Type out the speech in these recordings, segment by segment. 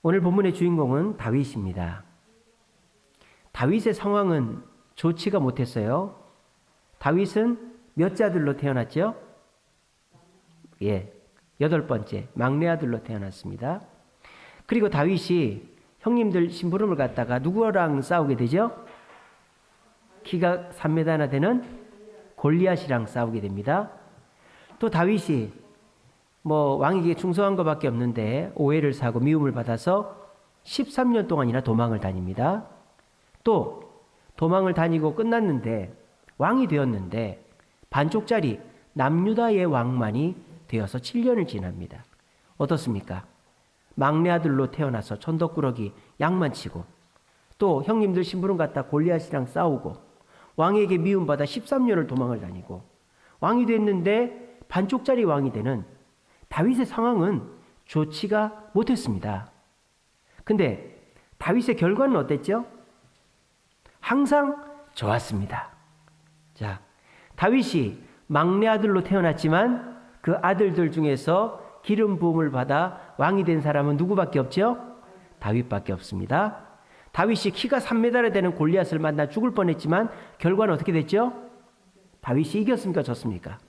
오늘 본문의 주인공은 다윗입니다. 다윗의 상황은 좋지가 못했어요. 다윗은 몇 자들로 태어났죠? 8번째 막내 아들로 태어났습니다. 그리고 다윗이 형님들 심부름을 갖다가 누구랑 싸우게 되죠? 키가 3m나 되는 골리앗이랑 싸우게 됩니다. 또 다윗이 왕에게 충성한 것밖에 없는데 오해를 사고 미움을 받아서 13년 동안이나 도망을 다닙니다. 또 도망을 다니고 끝났는데 왕이 되었는데 반쪽짜리 남유다의 왕만이 되어서 7년을 지납니다. 어떻습니까? 막내 아들로 태어나서 천덕꾸러기 양만 치고 또 형님들 심부름 갔다 골리앗이랑 싸우고 왕에게 미움받아 13년을 도망을 다니고 왕이 됐는데 반쪽짜리 왕이 되는 다윗의 상황은 좋지가 못했습니다. 근데 다윗의 결과는 어땠죠? 항상 좋았습니다. 자, 다윗이 막내 아들로 태어났지만 그 아들들 중에서 기름 부음을 받아 왕이 된 사람은 누구밖에 없죠? 다윗밖에 없습니다. 다윗이 키가 3m나 되는 골리앗을 만나 죽을 뻔했지만 결과는 어떻게 됐죠? 다윗이 이겼습니까? 졌습니까?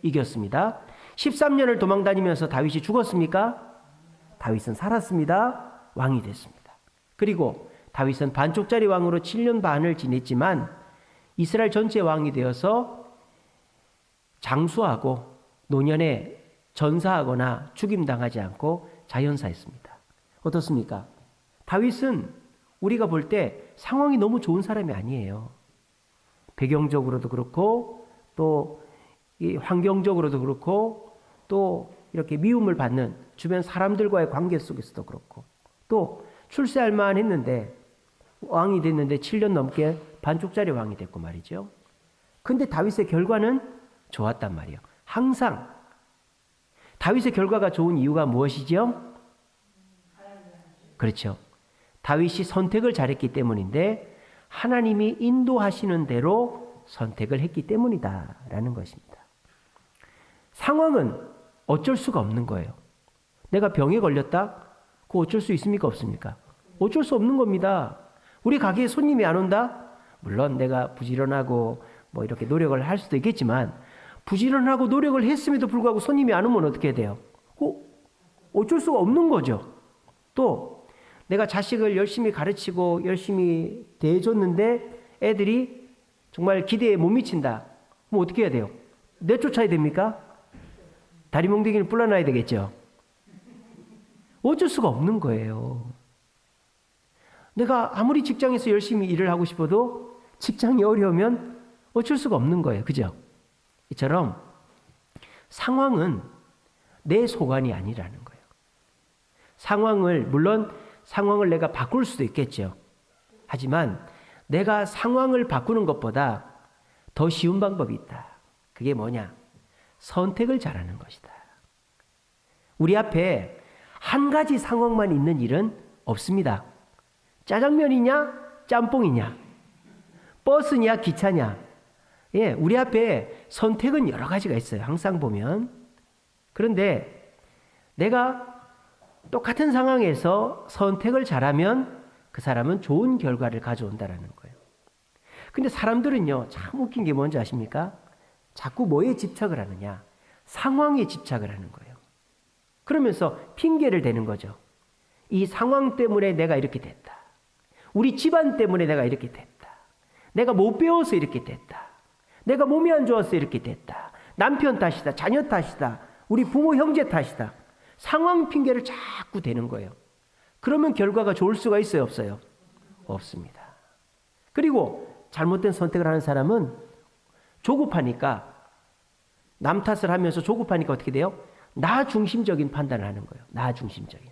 이겼습니다. 13년을 도망다니면서 다윗이 죽었습니까? 다윗은 살았습니다. 왕이 됐습니다. 그리고 다윗은 반쪽짜리 왕으로 7년 반을 지냈지만 이스라엘 전체 왕이 되어서 장수하고 노년에 전사하거나 죽임당하지 않고 자연사했습니다. 어떻습니까? 다윗은 우리가 볼 때 상황이 너무 좋은 사람이 아니에요. 배경적으로도 그렇고 또 이 환경적으로도 그렇고 또 이렇게 미움을 받는 주변 사람들과의 관계 속에서도 그렇고 또 출세할 만한 했는데 왕이 됐는데 7년 넘게 반쪽짜리 왕이 됐고 말이죠. 근데 다윗의 결과는 좋았단 말이에요. 항상 다윗의 결과가 좋은 이유가 무엇이죠? 그렇죠. 다윗이 선택을 잘했기 때문인데 하나님이 인도하시는 대로 선택을 했기 때문이다라는 것입니다. 상황은 어쩔 수가 없는 거예요. 내가 병에 걸렸다? 그거 어쩔 수 있습니까? 없습니까? 어쩔 수 없는 겁니다. 우리 가게에 손님이 안 온다? 물론 내가 부지런하고 이렇게 노력을 할 수도 있겠지만 부지런하고 노력을 했음에도 불구하고 손님이 안 오면 어떻게 돼요? 어쩔 수가 없는 거죠. 또 내가 자식을 열심히 가르치고 열심히 대해줬는데 애들이 정말 기대에 못 미친다. 그럼 어떻게 해야 돼요? 내쫓아야 됩니까? 다리 몽둥이를 불러놔야 되겠죠. 어쩔 수가 없는 거예요. 내가 아무리 직장에서 열심히 일을 하고 싶어도 직장이 어려우면 어쩔 수가 없는 거예요. 그죠? 이처럼 상황은 내 소관이 아니라는 거예요. 물론 상황을 내가 바꿀 수도 있겠죠. 하지만 내가 상황을 바꾸는 것보다 더 쉬운 방법이 있다. 그게 뭐냐? 선택을 잘하는 것이다. 우리 앞에 한 가지 상황만 있는 일은 없습니다. 짜장면이냐? 짬뽕이냐? 버스냐? 기차냐? 우리 앞에 선택은 여러 가지가 있어요. 항상 보면. 그런데 내가 똑같은 상황에서 선택을 잘하면 그 사람은 좋은 결과를 가져온다라는 거예요. 근데 사람들은요, 참 웃긴 게 뭔지 아십니까? 자꾸 뭐에 집착을 하느냐? 상황에 집착을 하는 거예요. 그러면서 핑계를 대는 거죠. 이 상황 때문에 내가 이렇게 됐다. 우리 집안 때문에 내가 이렇게 됐다. 내가 못 배워서 이렇게 됐다. 내가 몸이 안 좋아서 이렇게 됐다. 남편 탓이다. 자녀 탓이다. 우리 부모 형제 탓이다. 상황 핑계를 자꾸 대는 거예요. 그러면 결과가 좋을 수가 있어요? 없어요? 없습니다. 그리고 잘못된 선택을 하는 사람은 조급하니까 남 탓을 하면서 조급하니까 어떻게 돼요? 나 중심적인 판단을 하는 거예요. 나 중심적인.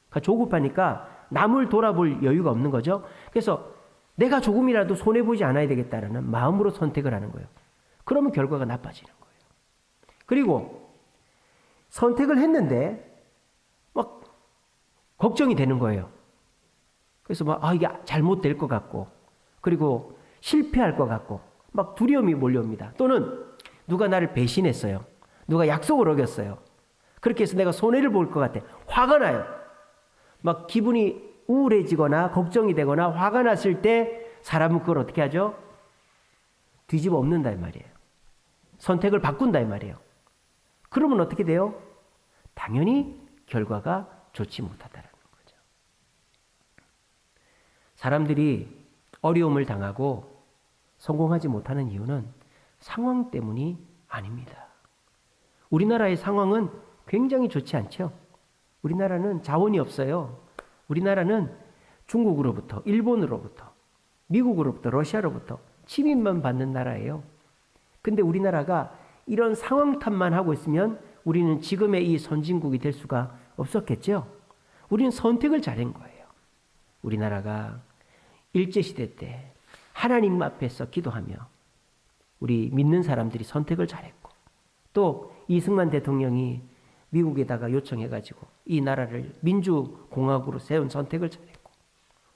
그러니까 조급하니까 남을 돌아볼 여유가 없는 거죠. 그래서 내가 조금이라도 손해보지 않아야 되겠다라는 마음으로 선택을 하는 거예요. 그러면 결과가 나빠지는 거예요. 그리고 선택을 했는데 막 걱정이 되는 거예요. 그래서 이게 잘못될 것 같고 그리고 실패할 것 같고 막 두려움이 몰려옵니다. 또는 누가 나를 배신했어요. 누가 약속을 어겼어요. 그렇게 해서 내가 손해를 볼 것 같아. 화가 나요. 막 기분이 우울해지거나 걱정이 되거나 화가 났을 때 사람은 그걸 어떻게 하죠? 뒤집어 엎는다 이 말이에요. 선택을 바꾼다 이 말이에요. 그러면 어떻게 돼요? 당연히 결과가 좋지 못하다라는 거죠. 사람들이 어려움을 당하고 성공하지 못하는 이유는 상황 때문이 아닙니다. 우리나라의 상황은 굉장히 좋지 않죠. 우리나라는 자원이 없어요. 우리나라는 중국으로부터, 일본으로부터, 미국으로부터, 러시아로부터 침입만 받는 나라예요. 근데 우리나라가 이런 상황 탓만 하고 있으면 우리는 지금의 이 선진국이 될 수가 없었겠죠. 우리는 선택을 잘한 거예요. 우리나라가 일제시대 때 하나님 앞에서 기도하며 우리 믿는 사람들이 선택을 잘했고, 또 이승만 대통령이 미국에다가 요청해가지고 이 나라를 민주공화국으로 세운 선택을 잘했고,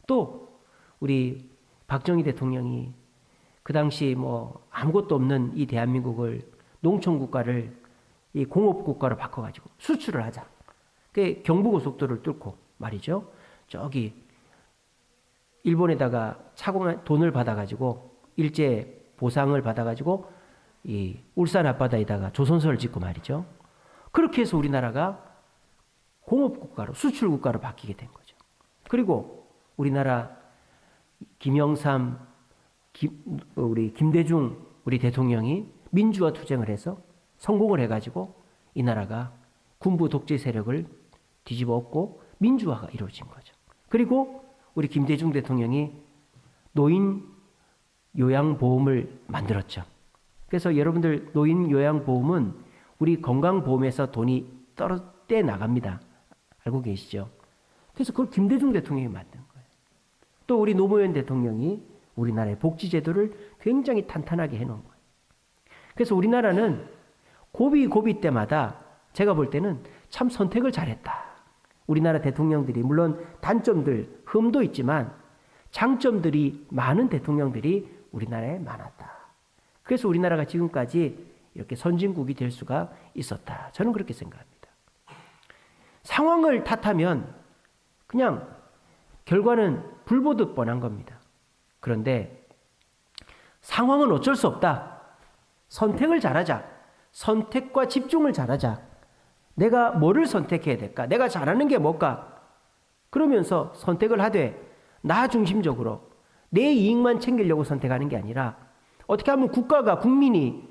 또 우리 박정희 대통령이 그 당시 뭐 아무것도 없는 이 대한민국을 농촌국가를 이 공업국가로 바꿔가지고 수출을 하자. 그 경부고속도로를 뚫고 말이죠. 저기 일본에다가 차공한 돈을 받아가지고 일제 보상을 받아가지고 이 울산 앞바다에다가 조선소를 짓고 말이죠. 그렇게 해서 우리나라가 공업국가로 수출국가로 바뀌게 된 거죠. 그리고 우리나라 김영삼, 우리 김대중 우리 대통령이 민주화 투쟁을 해서 성공을 해가지고 이 나라가 군부 독재 세력을 뒤집어 엎고 민주화가 이루어진 거죠. 그리고 우리 김대중 대통령이 노인 요양보험을 만들었죠. 그래서 여러분들 노인 요양보험은 우리 건강보험에서 돈이 떼 나갑니다. 알고 계시죠? 그래서 그걸 김대중 대통령이 만든 거예요. 또 우리 노무현 대통령이 우리나라의 복지제도를 굉장히 탄탄하게 해놓은 거예요. 그래서 우리나라는 고비 때마다 제가 볼 때는 참 선택을 잘했다. 우리나라 대통령들이 물론 단점들, 흠도 있지만 장점들이 많은 대통령들이 우리나라에 많았다. 그래서 우리나라가 지금까지 이렇게 선진국이 될 수가 있었다. 저는 그렇게 생각합니다. 상황을 탓하면 그냥 결과는 불보듯 뻔한 겁니다. 그런데 상황은 어쩔 수 없다. 선택을 잘하자. 선택과 집중을 잘하자. 내가 뭐를 선택해야 될까? 내가 잘하는 게 뭘까? 그러면서 선택을 하되 나 중심적으로 내 이익만 챙기려고 선택하는 게 아니라 어떻게 하면 국가가, 국민이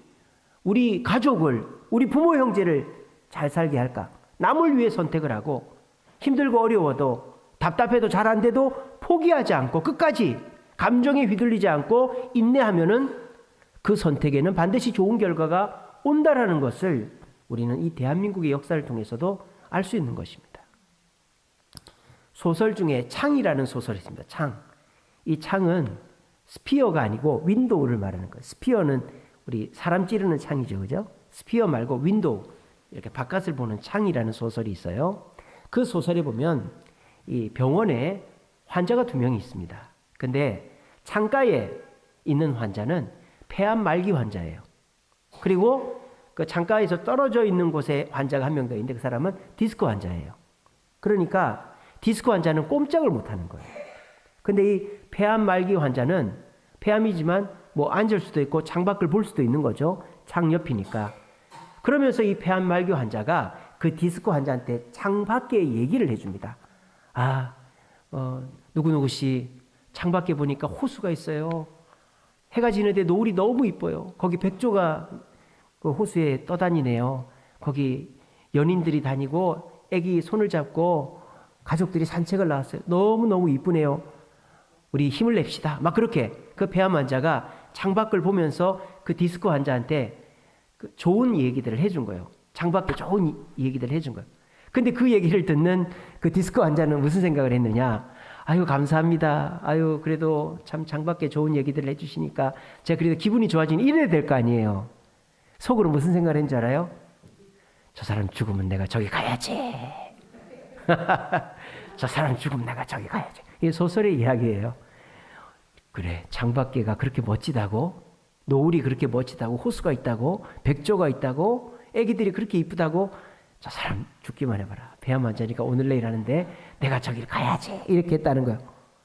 우리 가족을, 우리 부모 형제를 잘 살게 할까? 남을 위해 선택을 하고 힘들고 어려워도 답답해도 잘 안 돼도 포기하지 않고 끝까지 감정에 휘둘리지 않고 인내하면은 그 선택에는 반드시 좋은 결과가 온다라는 것을 우리는 이 대한민국의 역사를 통해서도 알 수 있는 것입니다. 소설 중에 창이라는 소설이 있습니다. 창. 이 창은 스피어가 아니고 윈도우를 말하는 거예요. 스피어는 우리 사람 찌르는 창이죠. 그죠? 스피어 말고 윈도우, 이렇게 바깥을 보는 창이라는 소설이 있어요. 그 소설에 보면 이 병원에 환자가 2명이 있습니다. 근데 창가에 있는 환자는 폐암 말기 환자예요. 그리고 그 창가에서 떨어져 있는 곳에 환자가 1명 더 있는데 그 사람은 디스크 환자예요. 그러니까 디스크 환자는 꼼짝을 못하는 거예요. 근데 이 폐암 말기 환자는 폐암이지만 뭐 앉을 수도 있고 창밖을 볼 수도 있는 거죠. 창 옆이니까. 그러면서 이 폐암 말기 환자가 그 디스크 환자한테 창밖에 얘기를 해줍니다. 누구누구 씨 창밖에 보니까 호수가 있어요. 해가 지는데 노을이 너무 이뻐요. 거기 백조가 그 호수에 떠다니네요. 거기 연인들이 다니고 애기 손을 잡고 가족들이 산책을 나왔어요. 너무너무 이쁘네요. 우리 힘을 냅시다. 막 그렇게 그 폐암 환자가 창밖을 보면서 그 디스크 환자한테 그 좋은 얘기들을 해준 거예요. 창밖에 좋은 얘기들을 해준 거예요. 근데 그 얘기를 듣는 그 디스크 환자는 무슨 생각을 했느냐. 아유 감사합니다. 아유 그래도 참 창밖에 좋은 얘기들을 해주시니까 제가 그래도 기분이 좋아지니 이래야 될 거 아니에요. 속으로 무슨 생각을 했는지 알아요? 저 사람 죽으면 내가 저기 가야지. 저 사람 죽으면 내가 저기 가야지. 이게 소설의 이야기예요. 그래, 창밖에가 그렇게 멋지다고, 노을이 그렇게 멋지다고, 호수가 있다고, 백조가 있다고, 애기들이 그렇게 이쁘다고 저 사람 죽기만 해봐라. 폐암 환자니까 오늘 내일 하는데 내가 저기를 가야지. 이렇게 했다는 거예요.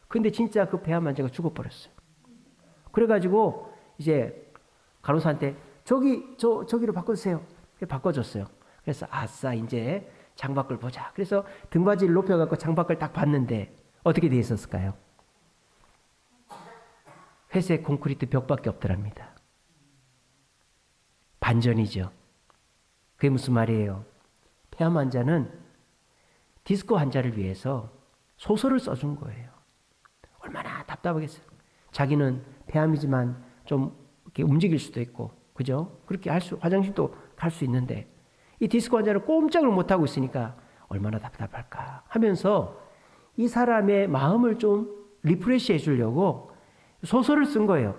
근데 진짜 그 폐암 환자가 죽어버렸어요. 그래가지고 이제 간호사한테 저기로 바꿔주세요. 바꿔줬어요. 그래서 아싸 이제 창밖을 보자. 그래서 등받이를 높여갖고 창밖을 딱 봤는데 어떻게 돼 있었을까요? 회색 콘크리트 벽밖에 없더랍니다. 반전이죠. 그게 무슨 말이에요? 폐암 환자는 디스크 환자를 위해서 소설을 써준 거예요. 얼마나 답답하겠어요. 자기는 폐암이지만 좀 이렇게 움직일 수도 있고, 그죠? 그렇게 화장실도 갈 수 있는데, 이 디스크 환자는 꼼짝을 못하고 있으니까 얼마나 답답할까 하면서 이 사람의 마음을 좀 리프레시 해주려고 소설을 쓴 거예요.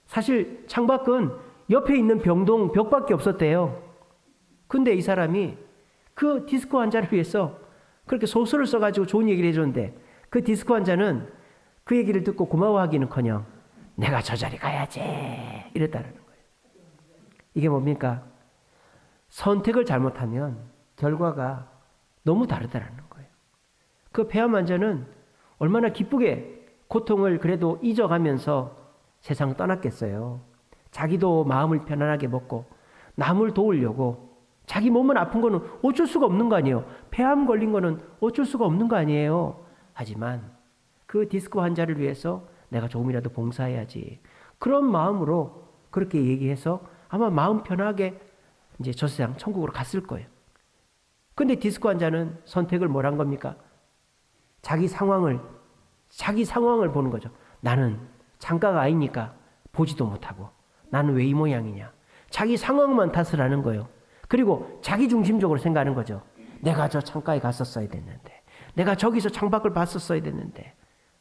사실 창밖은 옆에 있는 병동 벽밖에 없었대요. 근데 이 사람이 그 디스크 환자를 위해서 그렇게 소설을 써가지고 좋은 얘기를 해줬는데, 그 디스크 환자는 그 얘기를 듣고 고마워하기는커녕 내가 저 자리 가야지 이랬다는 거예요. 이게 뭡니까? 선택을 잘못하면 결과가 너무 다르다는 거예요. 그 폐암 환자는 얼마나 기쁘게 고통을 그래도 잊어가면서 세상을 떠났겠어요. 자기도 마음을 편안하게 먹고 남을 도우려고. 자기 몸은 아픈 거는 어쩔 수가 없는 거 아니에요. 폐암 걸린 거는 어쩔 수가 없는 거 아니에요. 하지만 그 디스크 환자를 위해서 내가 조금이라도 봉사해야지. 그런 마음으로 그렇게 얘기해서 아마 마음 편하게 이제 저 세상 천국으로 갔을 거예요. 근데 디스크 환자는 선택을 뭘 한 겁니까? 자기 상황을 보는 거죠. 나는 창가가 아니니까 보지도 못하고 나는 왜 이 모양이냐. 자기 상황만 탓을 하는 거예요. 그리고 자기 중심적으로 생각하는 거죠. 내가 저 창가에 갔었어야 됐는데, 내가 저기서 창밖을 봤었어야 됐는데.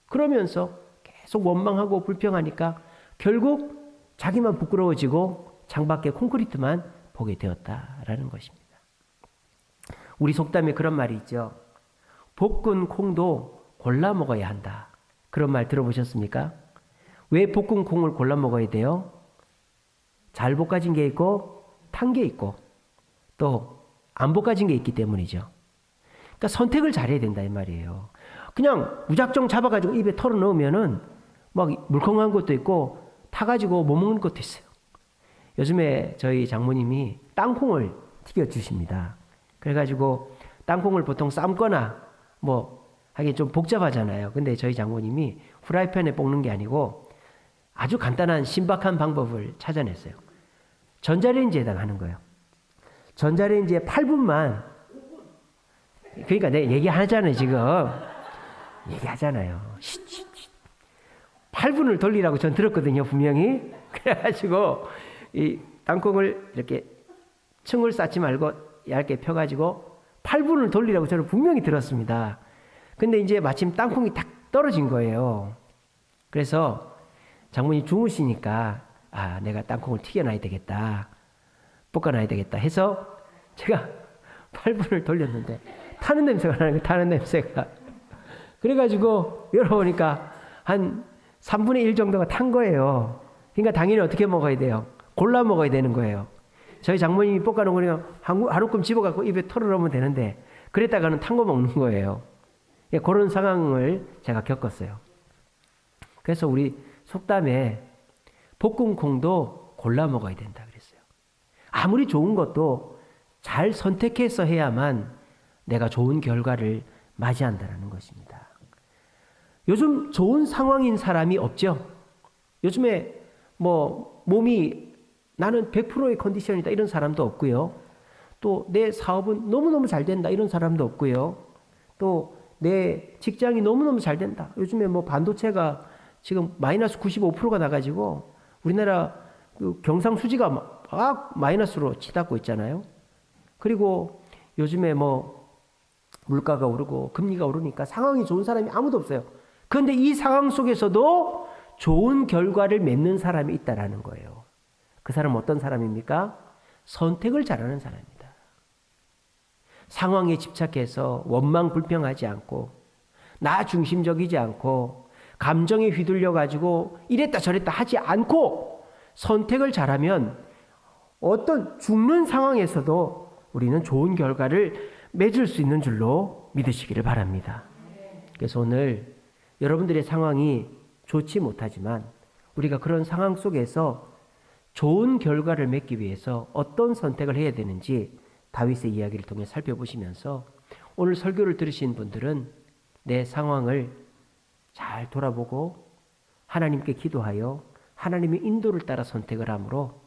그러면서 계속 원망하고 불평하니까 결국 자기만 부끄러워지고 창밖에 콘크리트만 보게 되었다라는 것입니다. 우리 속담에 그런 말이 있죠. 볶은 콩도 골라 먹어야 한다. 그런 말 들어보셨습니까? 왜 볶은 콩을 골라 먹어야 돼요? 잘 볶아진 게 있고 탄 게 있고 또 안 볶아진 게 있기 때문이죠. 그러니까 선택을 잘해야 된다 이 말이에요. 그냥 무작정 잡아가지고 입에 털어 넣으면은 막 물컹한 것도 있고 타가지고 못 먹는 것도 있어요. 요즘에 저희 장모님이 땅콩을 튀겨 주십니다. 그래가지고 땅콩을 보통 삶거나 뭐 하긴 좀 복잡하잖아요. 근데 저희 장모님이 후라이팬에 볶는 게 아니고 아주 간단한 신박한 방법을 찾아냈어요. 전자레인지에다가 하는 거예요. 전자레인지에 8분만. 그러니까 내가 얘기하잖아요 지금. 얘기하잖아요. 8분을 돌리라고 전 들었거든요 분명히. 그래가지고 이 땅콩을 이렇게 층을 쌓지 말고 얇게 펴가지고 8분을 돌리라고 저는 분명히 들었습니다. 근데 이제 마침 땅콩이 딱 떨어진 거예요. 그래서 장모님 주무시니까 아 내가 땅콩을 튀겨놔야 되겠다. 볶아놔야 되겠다 해서 제가 8분을 돌렸는데 타는 냄새가 나는 거예요. 타는 냄새가. 그래가지고 열어보니까 한 3분의 1 정도가 탄 거예요. 그러니까 당연히 어떻게 먹어야 돼요? 골라 먹어야 되는 거예요. 저희 장모님이 볶아놓은 거니까 한 움큼 집어갖고 입에 털어넣으면 되는데 그랬다가는 탄 거 먹는 거예요. 그런 상황을 제가 겪었어요. 그래서 우리 속담에 볶은 콩도 골라 먹어야 된다 그랬어요. 아무리 좋은 것도 잘 선택해서 해야만 내가 좋은 결과를 맞이한다는 것입니다. 요즘 좋은 상황인 사람이 없죠. 요즘에 뭐 몸이 나는 100%의 컨디션이다 이런 사람도 없고요. 또 내 사업은 너무너무 잘 된다 이런 사람도 없고요. 또 내 직장이 너무너무 잘 된다. 요즘에 뭐 반도체가 지금 마이너스 95%가 나가지고 우리나라 그 경상수지가 막 마이너스로 치닫고 있잖아요. 그리고 요즘에 뭐 물가가 오르고 금리가 오르니까 상황이 좋은 사람이 아무도 없어요. 그런데 이 상황 속에서도 좋은 결과를 맺는 사람이 있다라는 거예요. 그 사람은 어떤 사람입니까? 선택을 잘하는 사람입니다. 상황에 집착해서 원망 불평하지 않고 나 중심적이지 않고 감정에 휘둘려 가지고 이랬다 저랬다 하지 않고 선택을 잘하면 어떤 죽는 상황에서도 우리는 좋은 결과를 맺을 수 있는 줄로 믿으시기를 바랍니다. 그래서 오늘 여러분들의 상황이 좋지 못하지만 우리가 그런 상황 속에서 좋은 결과를 맺기 위해서 어떤 선택을 해야 되는지 다윗의 이야기를 통해 살펴보시면서 오늘 설교를 들으신 분들은 내 상황을 잘 돌아보고 하나님께 기도하여 하나님의 인도를 따라 선택을 하므로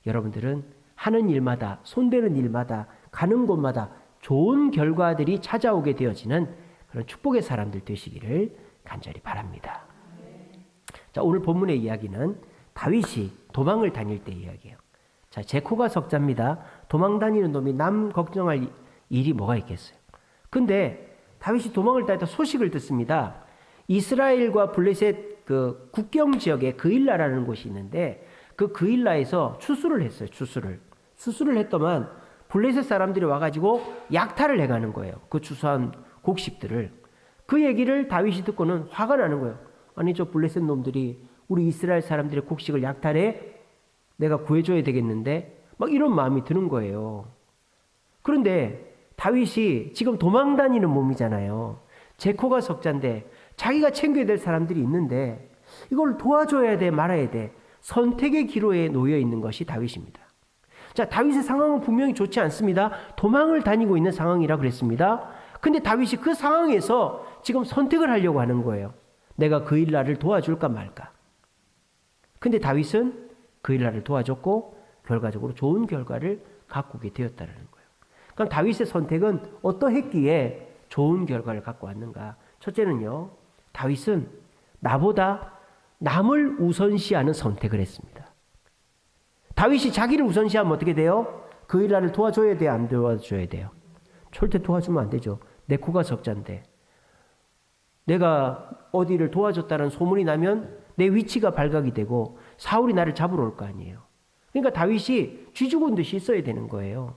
여러분들은 하는 일마다, 손대는 일마다, 가는 곳마다 좋은 결과들이 찾아오게 되어지는 그런 축복의 사람들 되시기를 간절히 바랍니다. 자, 오늘 본문의 이야기는 다윗이 도망을 다닐 때 이야기예요. 자, 제코가 석자입니다. 도망 다니는 놈이 남 걱정할 일이 뭐가 있겠어요. 근데 다윗이 도망을 다니다 소식을 듣습니다. 이스라엘과 블레셋 그 국경 지역에 그일라라는 곳이 있는데 그 그일라에서 추수를 했어요. 추수를 했더만 블레셋 사람들이 와가지고 약탈을 해가는 거예요. 그 추수한 곡식들을. 그 얘기를 다윗이 듣고는 화가 나는 거예요. 아니 저 블레셋 놈들이 우리 이스라엘 사람들의 곡식을 약탈해? 내가 구해줘야 되겠는데? 막 이런 마음이 드는 거예요. 그런데 다윗이 지금 도망 다니는 몸이잖아요. 제코가 석자인데 자기가 챙겨야 될 사람들이 있는데 이걸 도와줘야 돼 말아야 돼. 선택의 기로에 놓여 있는 것이 다윗입니다. 자, 다윗의 상황은 분명히 좋지 않습니다. 도망을 다니고 있는 상황이라 그랬습니다. 근데 다윗이 그 상황에서 지금 선택을 하려고 하는 거예요. 내가 그일라를 도와줄까 말까. 근데 다윗은 그일라를 도와줬고 결과적으로 좋은 결과를 가꾸게 되었다는 거예요. 그럼 다윗의 선택은 어떠했기에 좋은 결과를 갖고 왔는가? 첫째는요, 다윗은 나보다 남을 우선시하는 선택을 했습니다. 다윗이 자기를 우선시하면 어떻게 돼요? 그일라를 도와줘야 돼요? 안 도와줘야 돼요? 절대 도와주면 안 되죠. 내 코가 적자인데. 내가 어디를 도와줬다는 소문이 나면 내 위치가 발각이 되고 사울이 나를 잡으러 올 거 아니에요. 그러니까 다윗이 쥐 죽은 듯이 있어야 되는 거예요.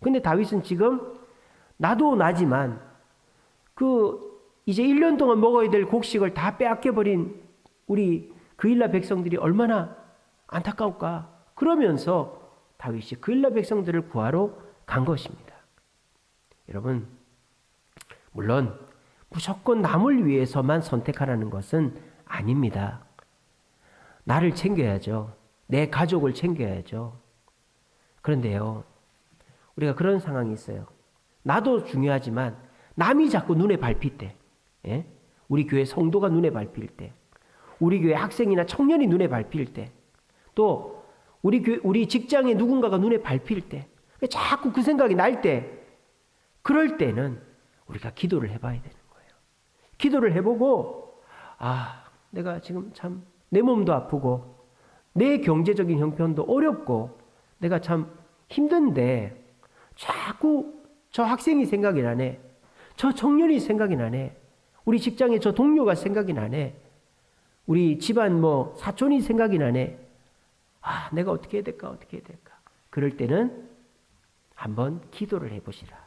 근데 다윗은 지금 나도 나지만 이제 1년 동안 먹어야 될 곡식을 다 빼앗겨버린 우리 그일라 백성들이 얼마나 안타까울까. 그러면서 다윗이 그일라 백성들을 구하러 간 것입니다. 여러분, 물론 무조건 남을 위해서만 선택하라는 것은 아닙니다. 나를 챙겨야죠. 내 가족을 챙겨야죠. 그런데요, 우리가 그런 상황이 있어요. 나도 중요하지만 남이 자꾸 눈에 밟힐 때, 예? 우리 교회 성도가 눈에 밟힐 때, 우리 교회 학생이나 청년이 눈에 밟힐 때, 또 우리 직장에 누군가가 눈에 밟힐 때, 자꾸 그 생각이 날 때, 그럴 때는 우리가 기도를 해봐야 되는 거예요. 기도를 해보고, 내가 지금 참 내 몸도 아프고 내 경제적인 형편도 어렵고 내가 참 힘든데 자꾸 저 학생이 생각이 나네. 저 청년이 생각이 나네. 우리 직장에 저 동료가 생각이 나네. 우리 집안 사촌이 생각이 나네. 내가 어떻게 해야 될까? 어떻게 해야 될까? 그럴 때는 한번 기도를 해보시라.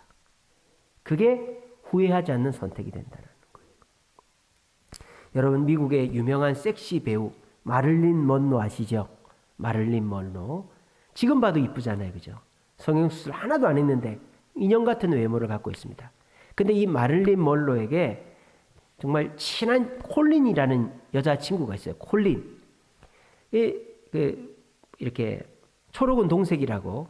그게 후회하지 않는 선택이 된다는 거예요. 여러분, 미국의 유명한 섹시 배우 마릴린 먼로 아시죠? 마릴린 먼로. 지금 봐도 이쁘잖아요. 그죠? 성형수술 하나도 안 했는데 인형 같은 외모를 갖고 있습니다. 근데 이 마릴린 먼로에게 정말 친한 콜린이라는 여자친구가 있어요. 콜린. 이렇게 초록은 동색이라고.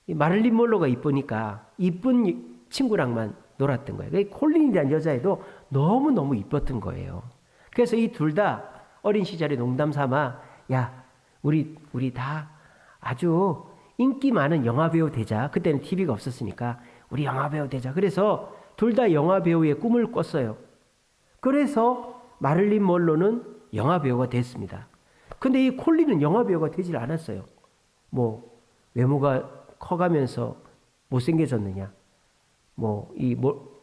이 마릴린 먼로가 이쁘니까 이쁜 친구랑만 놀았던 거예요. 콜린이라는 여자애도 너무너무 이뻤던 거예요. 그래서 이 둘 다 어린 시절에 농담 삼아, 야, 우리 다 아주 인기 많은 영화배우 되자. 그때는 TV가 없었으니까 우리 영화배우 되자. 그래서 둘 다 영화배우의 꿈을 꿨어요. 그래서 마릴린 먼로는 영화배우가 됐습니다. 근데 이 콜린은 영화배우가 되질 않았어요. 외모가 커가면서 못생겨졌느냐?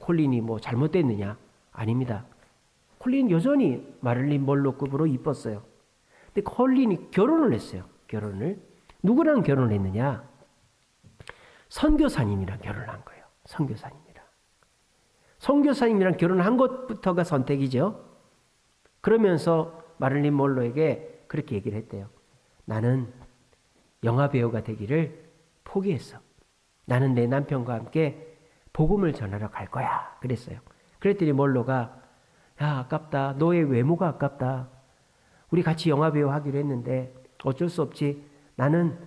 콜린이 잘못됐느냐? 아닙니다. 콜린은 여전히 마릴린 먼로급으로 이뻤어요. 근데 콜린이 결혼을 했어요. 누구랑 결혼을 했느냐? 선교사님이랑 결혼을 한 거예요. 선교사님이랑 결혼을 한 것부터가 선택이죠. 그러면서 마릴린 먼로에게 그렇게 얘기를 했대요. 나는 영화배우가 되기를 포기했어. 나는 내 남편과 함께 복음을 전하러 갈 거야. 그랬어요. 그랬더니 몰로가 야, 아깝다. 너의 외모가 아깝다. 우리 같이 영화배우 하기로 했는데 어쩔 수 없지. 나는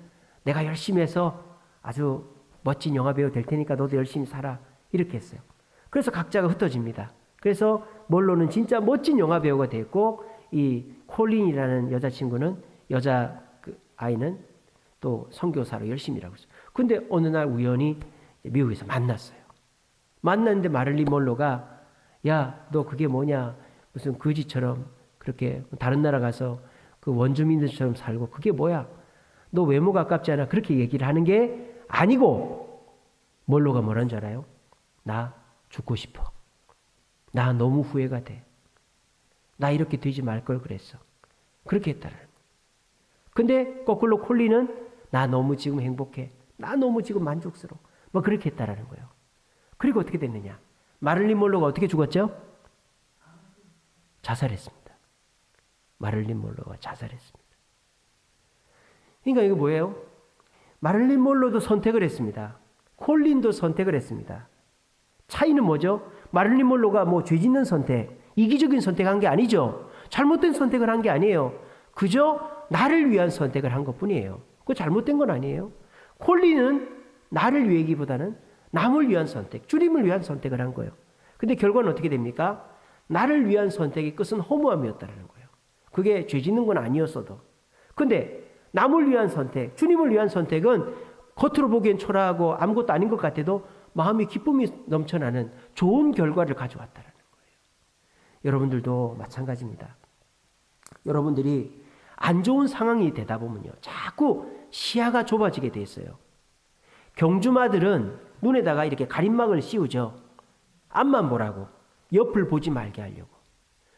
내가 열심히 해서 아주 멋진 영화배우 될 테니까 너도 열심히 살아. 이렇게 했어요. 그래서 각자가 흩어집니다. 그래서 몰로는 진짜 멋진 영화배우가 됐고 이 콜린이라는 여자친구는 아이는 또 선교사로 열심히 일하고 있어요. 근데 어느 날 우연히 미국에서 만났어요. 만났는데 마릴린 몰로가 야, 너 그게 뭐냐? 무슨 거지처럼 그렇게 다른 나라 가서 그 원주민들처럼 살고 그게 뭐야? 너 외모가 아깝지 않아? 그렇게 얘기를 하는 게 아니고 몰로가 뭐라는 줄 알아요? 나 죽고 싶어. 나 너무 후회가 돼. 나 이렇게 되지 말 걸 그랬어. 그렇게 했다라는 거예요. 근데 거꾸로 콜린은 나 너무 지금 행복해. 나 너무 지금 만족스러워. 뭐 그렇게 했다라는 거예요. 그리고 어떻게 됐느냐? 마릴린 몰로가 어떻게 죽었죠? 자살했습니다. 마릴린 몰로가 자살했습니다. 그러니까 이거 뭐예요? 마릴린 몰로도 선택을 했습니다. 콜린도 선택을 했습니다. 차이는 뭐죠? 마릴린 몰로가 뭐 죄 짓는 선택, 이기적인 선택한 게 아니죠. 잘못된 선택을 한 게 아니에요. 그저 나를 위한 선택을 한 것뿐이에요. 그거 잘못된 건 아니에요. 콜린은 나를 위하기보다는 남을 위한 선택, 주님을 위한 선택을 한 거예요. 근데 결과는 어떻게 됩니까? 나를 위한 선택의 끝은 허무함이었다는 거예요. 그게 죄 짓는 건 아니었어도. 근데 남을 위한 선택, 주님을 위한 선택은 겉으로 보기엔 초라하고 아무것도 아닌 것 같아도 마음이 기쁨이 넘쳐나는 좋은 결과를 가져왔다는 거예요. 여러분들도 마찬가지입니다. 여러분들이 안 좋은 상황이 되다 보면요, 자꾸 시야가 좁아지게 돼 있어요. 경주마들은 눈에다가 이렇게 가림막을 씌우죠. 앞만 보라고. 옆을 보지 말게 하려고.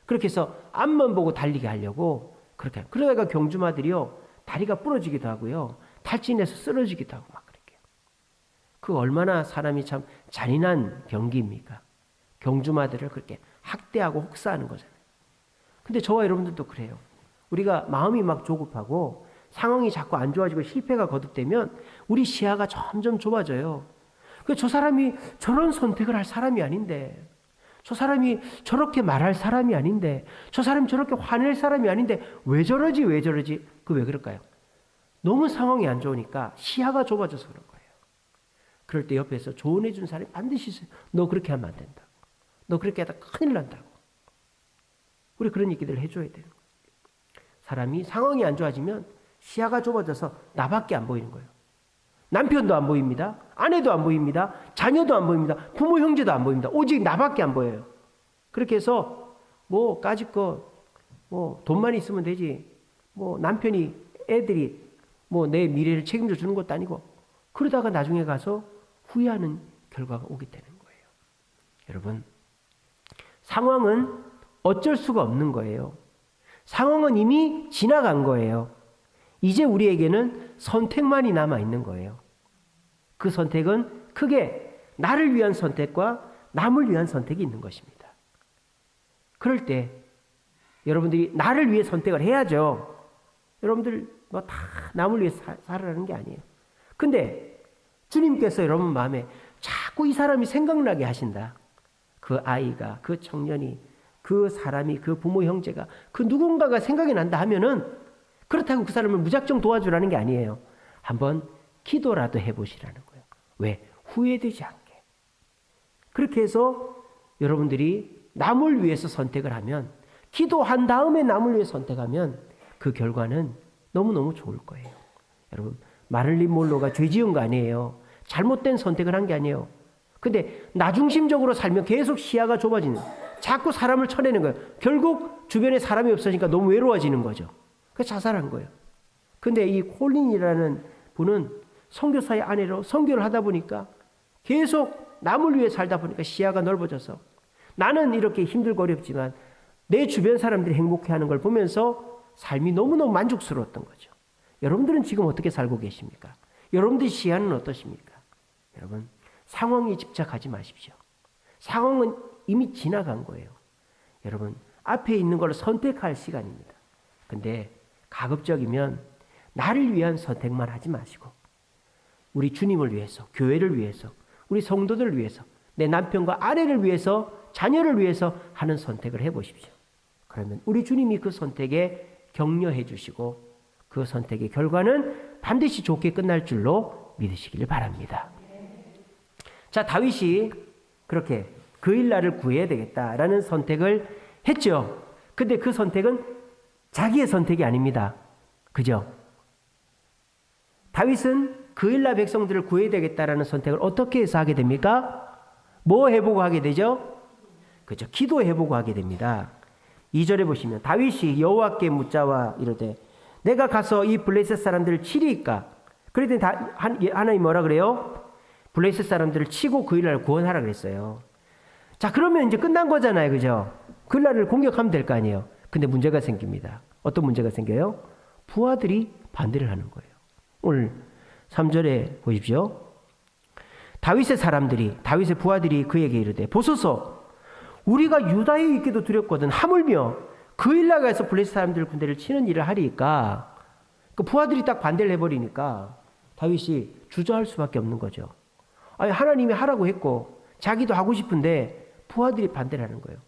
그렇게 해서 앞만 보고 달리게 하려고 그렇게. 그러다가 경주마들이요, 다리가 부러지기도 하고요, 탈진해서 쓰러지기도 하고 막 그렇게. 그 얼마나 사람이 참 잔인한 경기입니까? 경주마들을 그렇게 학대하고 혹사하는 거잖아요. 근데 저와 여러분들도 그래요. 우리가 마음이 막 조급하고 상황이 자꾸 안 좋아지고 실패가 거듭되면 우리 시야가 점점 좁아져요. 저 사람이 저런 선택을 할 사람이 아닌데, 저 사람이 저렇게 말할 사람이 아닌데, 저 사람이 저렇게 화낼 사람이 아닌데 왜 저러지? 그 왜 그럴까요? 너무 상황이 안 좋으니까 시야가 좁아져서 그런 거예요. 그럴 때 옆에서 조언해 준 사람이 반드시 있어요. 너 그렇게 하면 안 된다. 너 그렇게 하다 큰일 난다고. 우리 그런 얘기들을 해줘야 돼요. 사람이 상황이 안 좋아지면 시야가 좁아져서 나밖에 안 보이는 거예요. 남편도 안 보입니다. 아내도 안 보입니다. 자녀도 안 보입니다. 부모 형제도 안 보입니다. 오직 나밖에 안 보여요. 그렇게 해서 뭐 까짓거 뭐 돈만 있으면 되지. 뭐 남편이 애들이 뭐 내 미래를 책임져 주는 것도 아니고, 그러다가 나중에 가서 후회하는 결과가 오게 되는 거예요. 여러분, 상황은 어쩔 수가 없는 거예요. 상황은 이미 지나간 거예요. 이제 우리에게는 선택만이 남아있는 거예요. 그 선택은 크게 나를 위한 선택과 남을 위한 선택이 있는 것입니다. 그럴 때 여러분들이 나를 위해 선택을 해야죠. 여러분들 뭐 다 남을 위해 살아라는 게 아니에요. 근데 주님께서 여러분 마음에 자꾸 이 사람이 생각나게 하신다. 그 아이가, 그 청년이, 그 사람이, 그 부모 형제가, 그 누군가가 생각이 난다 하면은 그렇다고 그 사람을 무작정 도와주라는 게 아니에요. 한번 기도라도 해보시라는 거예요. 왜? 후회되지 않게. 그렇게 해서 여러분들이 남을 위해서 선택을 하면, 기도한 다음에 남을 위해 선택하면 그 결과는 너무너무 좋을 거예요. 여러분, 마릴린 몰로가 죄 지은 거 아니에요. 잘못된 선택을 한 게 아니에요. 근데 나중심적으로 살면 계속 시야가 좁아지는, 자꾸 사람을 쳐내는 거예요. 결국 주변에 사람이 없으니까 너무 외로워지는 거죠. 그래서 자살한 거예요. 근데 이 콜린이라는 분은 선교사의 아내로 선교를 하다 보니까 계속 남을 위해 살다 보니까 시야가 넓어져서 나는 이렇게 힘들고 어렵지만 내 주변 사람들이 행복해하는 걸 보면서 삶이 너무너무 만족스러웠던 거죠. 여러분들은 지금 어떻게 살고 계십니까? 여러분들의 시야는 어떠십니까? 여러분, 상황에 집착하지 마십시오. 상황은 이미 지나간 거예요. 여러분, 앞에 있는 걸 선택할 시간입니다. 근데 가급적이면 나를 위한 선택만 하지 마시고 우리 주님을 위해서, 교회를 위해서, 우리 성도들을 위해서, 내 남편과 아내를 위해서, 자녀를 위해서 하는 선택을 해보십시오. 그러면 우리 주님이 그 선택에 격려해 주시고 그 선택의 결과는 반드시 좋게 끝날 줄로 믿으시길 바랍니다. 자, 다윗이 그렇게 그일라를 구해야 되겠다라는 선택을 했죠. 근데 그 선택은 자기의 선택이 아닙니다. 그죠? 다윗은 그일라 백성들을 구해야 되겠다라는 선택을 어떻게 해서 하게 됩니까? 뭐 해보고 하게 되죠? 그죠? 기도해보고 하게 됩니다. 2절에 보시면 다윗이 여호와께 묻자와 이르되 내가 가서 이 블레셋 사람들을 치리이까? 그랬더니 하나님 뭐라 그래요? 블레셋 사람들을 치고 그일라를 구원하라 그랬어요. 자, 그러면 이제 끝난 거잖아요. 그죠? 그일라를 공격하면 될 거 아니에요. 근데 문제가 생깁니다. 어떤 문제가 생겨요? 부하들이 반대를 하는 거예요. 오늘 3절에 보십시오. 다윗의 부하들이 그에게 이르되 보소서 우리가 유다에 있기도 두렵거든 하물며 그일라가 해서 블레셋 사람들 군대를 치는 일을 하리까. 그 부하들이 딱 반대를 해버리니까 다윗이 주저할 수밖에 없는 거죠. 아니, 하나님이 하라고 했고 자기도 하고 싶은데 부하들이 반대를 하는 거예요.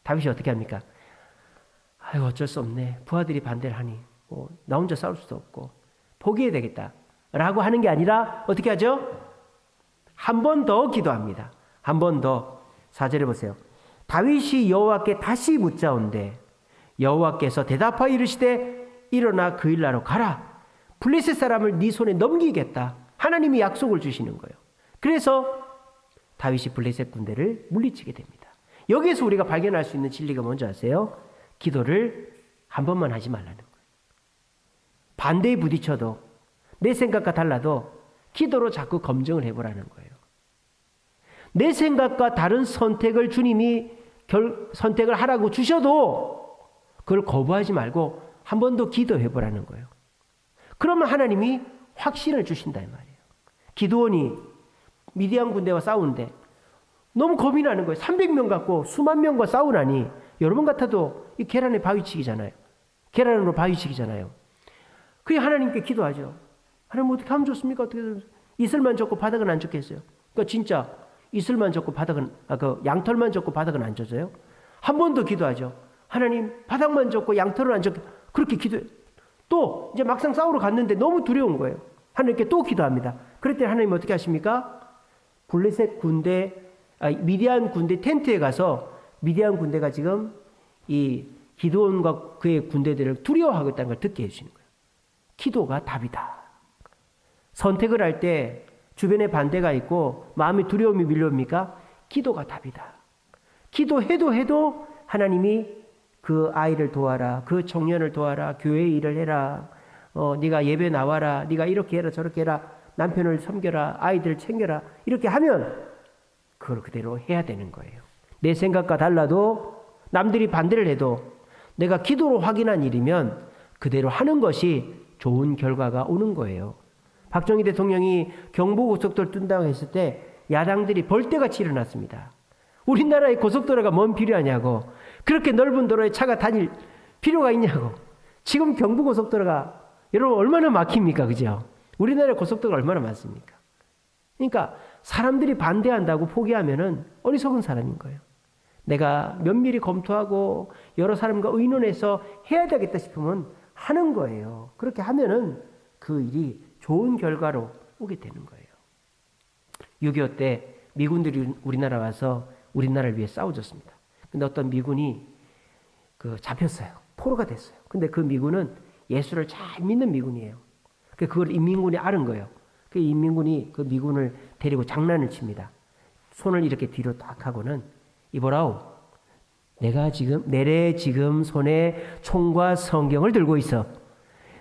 다윗이 어떻게 합니까? 아이고 어쩔 수 없네. 부하들이 반대를 하니 나 혼자 싸울 수도 없고 포기해야 되겠다 라고 하는 게 아니라 어떻게 하죠? 한 번 더 기도합니다. 한 번 더. 4절에 보세요. 다윗이 여호와께 다시 묻자온대 여호와께서 대답하여 이르시되 일어나 그일라로 가라. 블레셋 사람을 네 손에 넘기겠다. 하나님이 약속을 주시는 거예요. 그래서 다윗이 블레셋 군대를 물리치게 됩니다. 여기에서 우리가 발견할 수 있는 진리가 뭔지 아세요? 기도를 한 번만 하지 말라는 거예요. 반대에 부딪혀도 내 생각과 달라도 기도로 자꾸 검증을 해보라는 거예요. 내 생각과 다른 선택을 주님이 선택을 하라고 주셔도 그걸 거부하지 말고 한 번 더 기도해보라는 거예요. 그러면 하나님이 확신을 주신다 이 말이에요. 기드온이 미디안 군대와 싸우는데 너무 겁이 나는 거예요. 300명 갖고 수만 명과 싸우라니 여러분 같아도 이 계란에 바위치기잖아요. 계란으로 바위치기잖아요. 그게 하나님께 기도하죠. 하나님 어떻게 하면 좋습니까? 어떻게 이슬만 젓고 바닥은 안 젖겠어요? 그러니까 진짜 이슬만 젓고 바닥은 양털만 젓고 바닥은 안 젖어요? 한 번 더 기도하죠. 하나님 바닥만 젓고 양털은 안 젖게 그렇게 기도해요. 또 이제 막상 싸우러 갔는데 너무 두려운 거예요. 하나님께 또 기도합니다. 그럴 때 하나님 어떻게 하십니까? 블레셋 군대, 미디안 군대 텐트에 가서 미디안 군대가 지금 이 기드온과 그의 군대들을 두려워하겠다는 걸 듣게 해주시는 거예요. 기도가 답이다. 선택을 할 때 주변에 반대가 있고 마음의 두려움이 밀려옵니까? 기도가 답이다. 기도해도 하나님이 그 아이를 도와라. 그 청년을 도와라. 교회 일을 해라. 네가 예배 나와라. 네가 이렇게 해라 저렇게 해라. 남편을 섬겨라. 아이들 챙겨라. 이렇게 하면 그걸 그대로 해야 되는 거예요. 내 생각과 달라도 남들이 반대를 해도 내가 기도로 확인한 일이면 그대로 하는 것이 좋은 결과가 오는 거예요. 박정희 대통령이 경부고속도로 뜬다고 했을 때 야당들이 벌떼같이 일어났습니다. 우리나라의 고속도로가 뭔 필요하냐고. 그렇게 넓은 도로에 차가 다닐 필요가 있냐고. 지금 경부고속도로가 여러분 얼마나 막힙니까? 그죠? 우리나라의 고속도로가 얼마나 많습니까? 그러니까 사람들이 반대한다고 포기하면은 어리석은 사람인 거예요. 내가 면밀히 검토하고 여러 사람과 의논해서 해야 되겠다 싶으면 하는 거예요. 그렇게 하면은 그 일이 좋은 결과로 오게 되는 거예요. 6.25 때 미군들이 우리나라 와서 우리나라를 위해 싸워줬습니다. 근데 어떤 미군이 잡혔어요. 포로가 됐어요. 근데 그 미군은 예수를 잘 믿는 미군이에요. 그걸 인민군이 알은 거예요. 그 인민군이 그 미군을 데리고 장난을 칩니다. 손을 이렇게 뒤로 딱 하고는 이보라오. 내래 지금 손에 총과 성경을 들고 있어.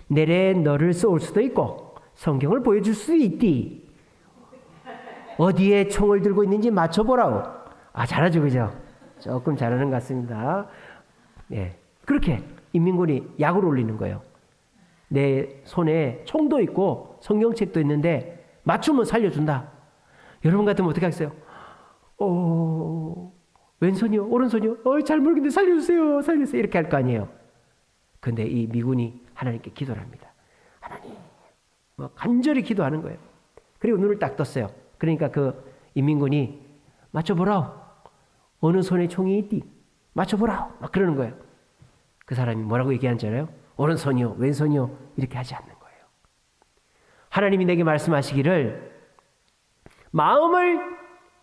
내래 너를 쏠 수도 있고 성경을 보여줄 수도 있디. 어디에 총을 들고 있는지 맞춰보라오. 잘하죠, 그죠? 조금 잘하는 것 같습니다. 네, 그렇게 인민군이 약을 올리는 거예요. 내 손에 총도 있고 성경책도 있는데 맞추면 살려준다. 여러분 같으면 어떻게 하겠어요? 왼손이요? 오른손이요? 잘 모르겠는데 살려주세요. 살려주세요. 이렇게 할 거 아니에요. 근데 이 미군이 하나님께 기도를 합니다. 하나님, 간절히 기도하는 거예요. 그리고 눈을 딱 떴어요. 그러니까 그 인민군이 맞춰보라오. 어느 손에 총이 있디? 맞춰보라오. 막 그러는 거예요. 그 사람이 뭐라고 얘기하는 줄 알아요? 오른손이요, 왼손이요, 이렇게 하지 않는 거예요. 하나님이 내게 말씀하시기를 마음을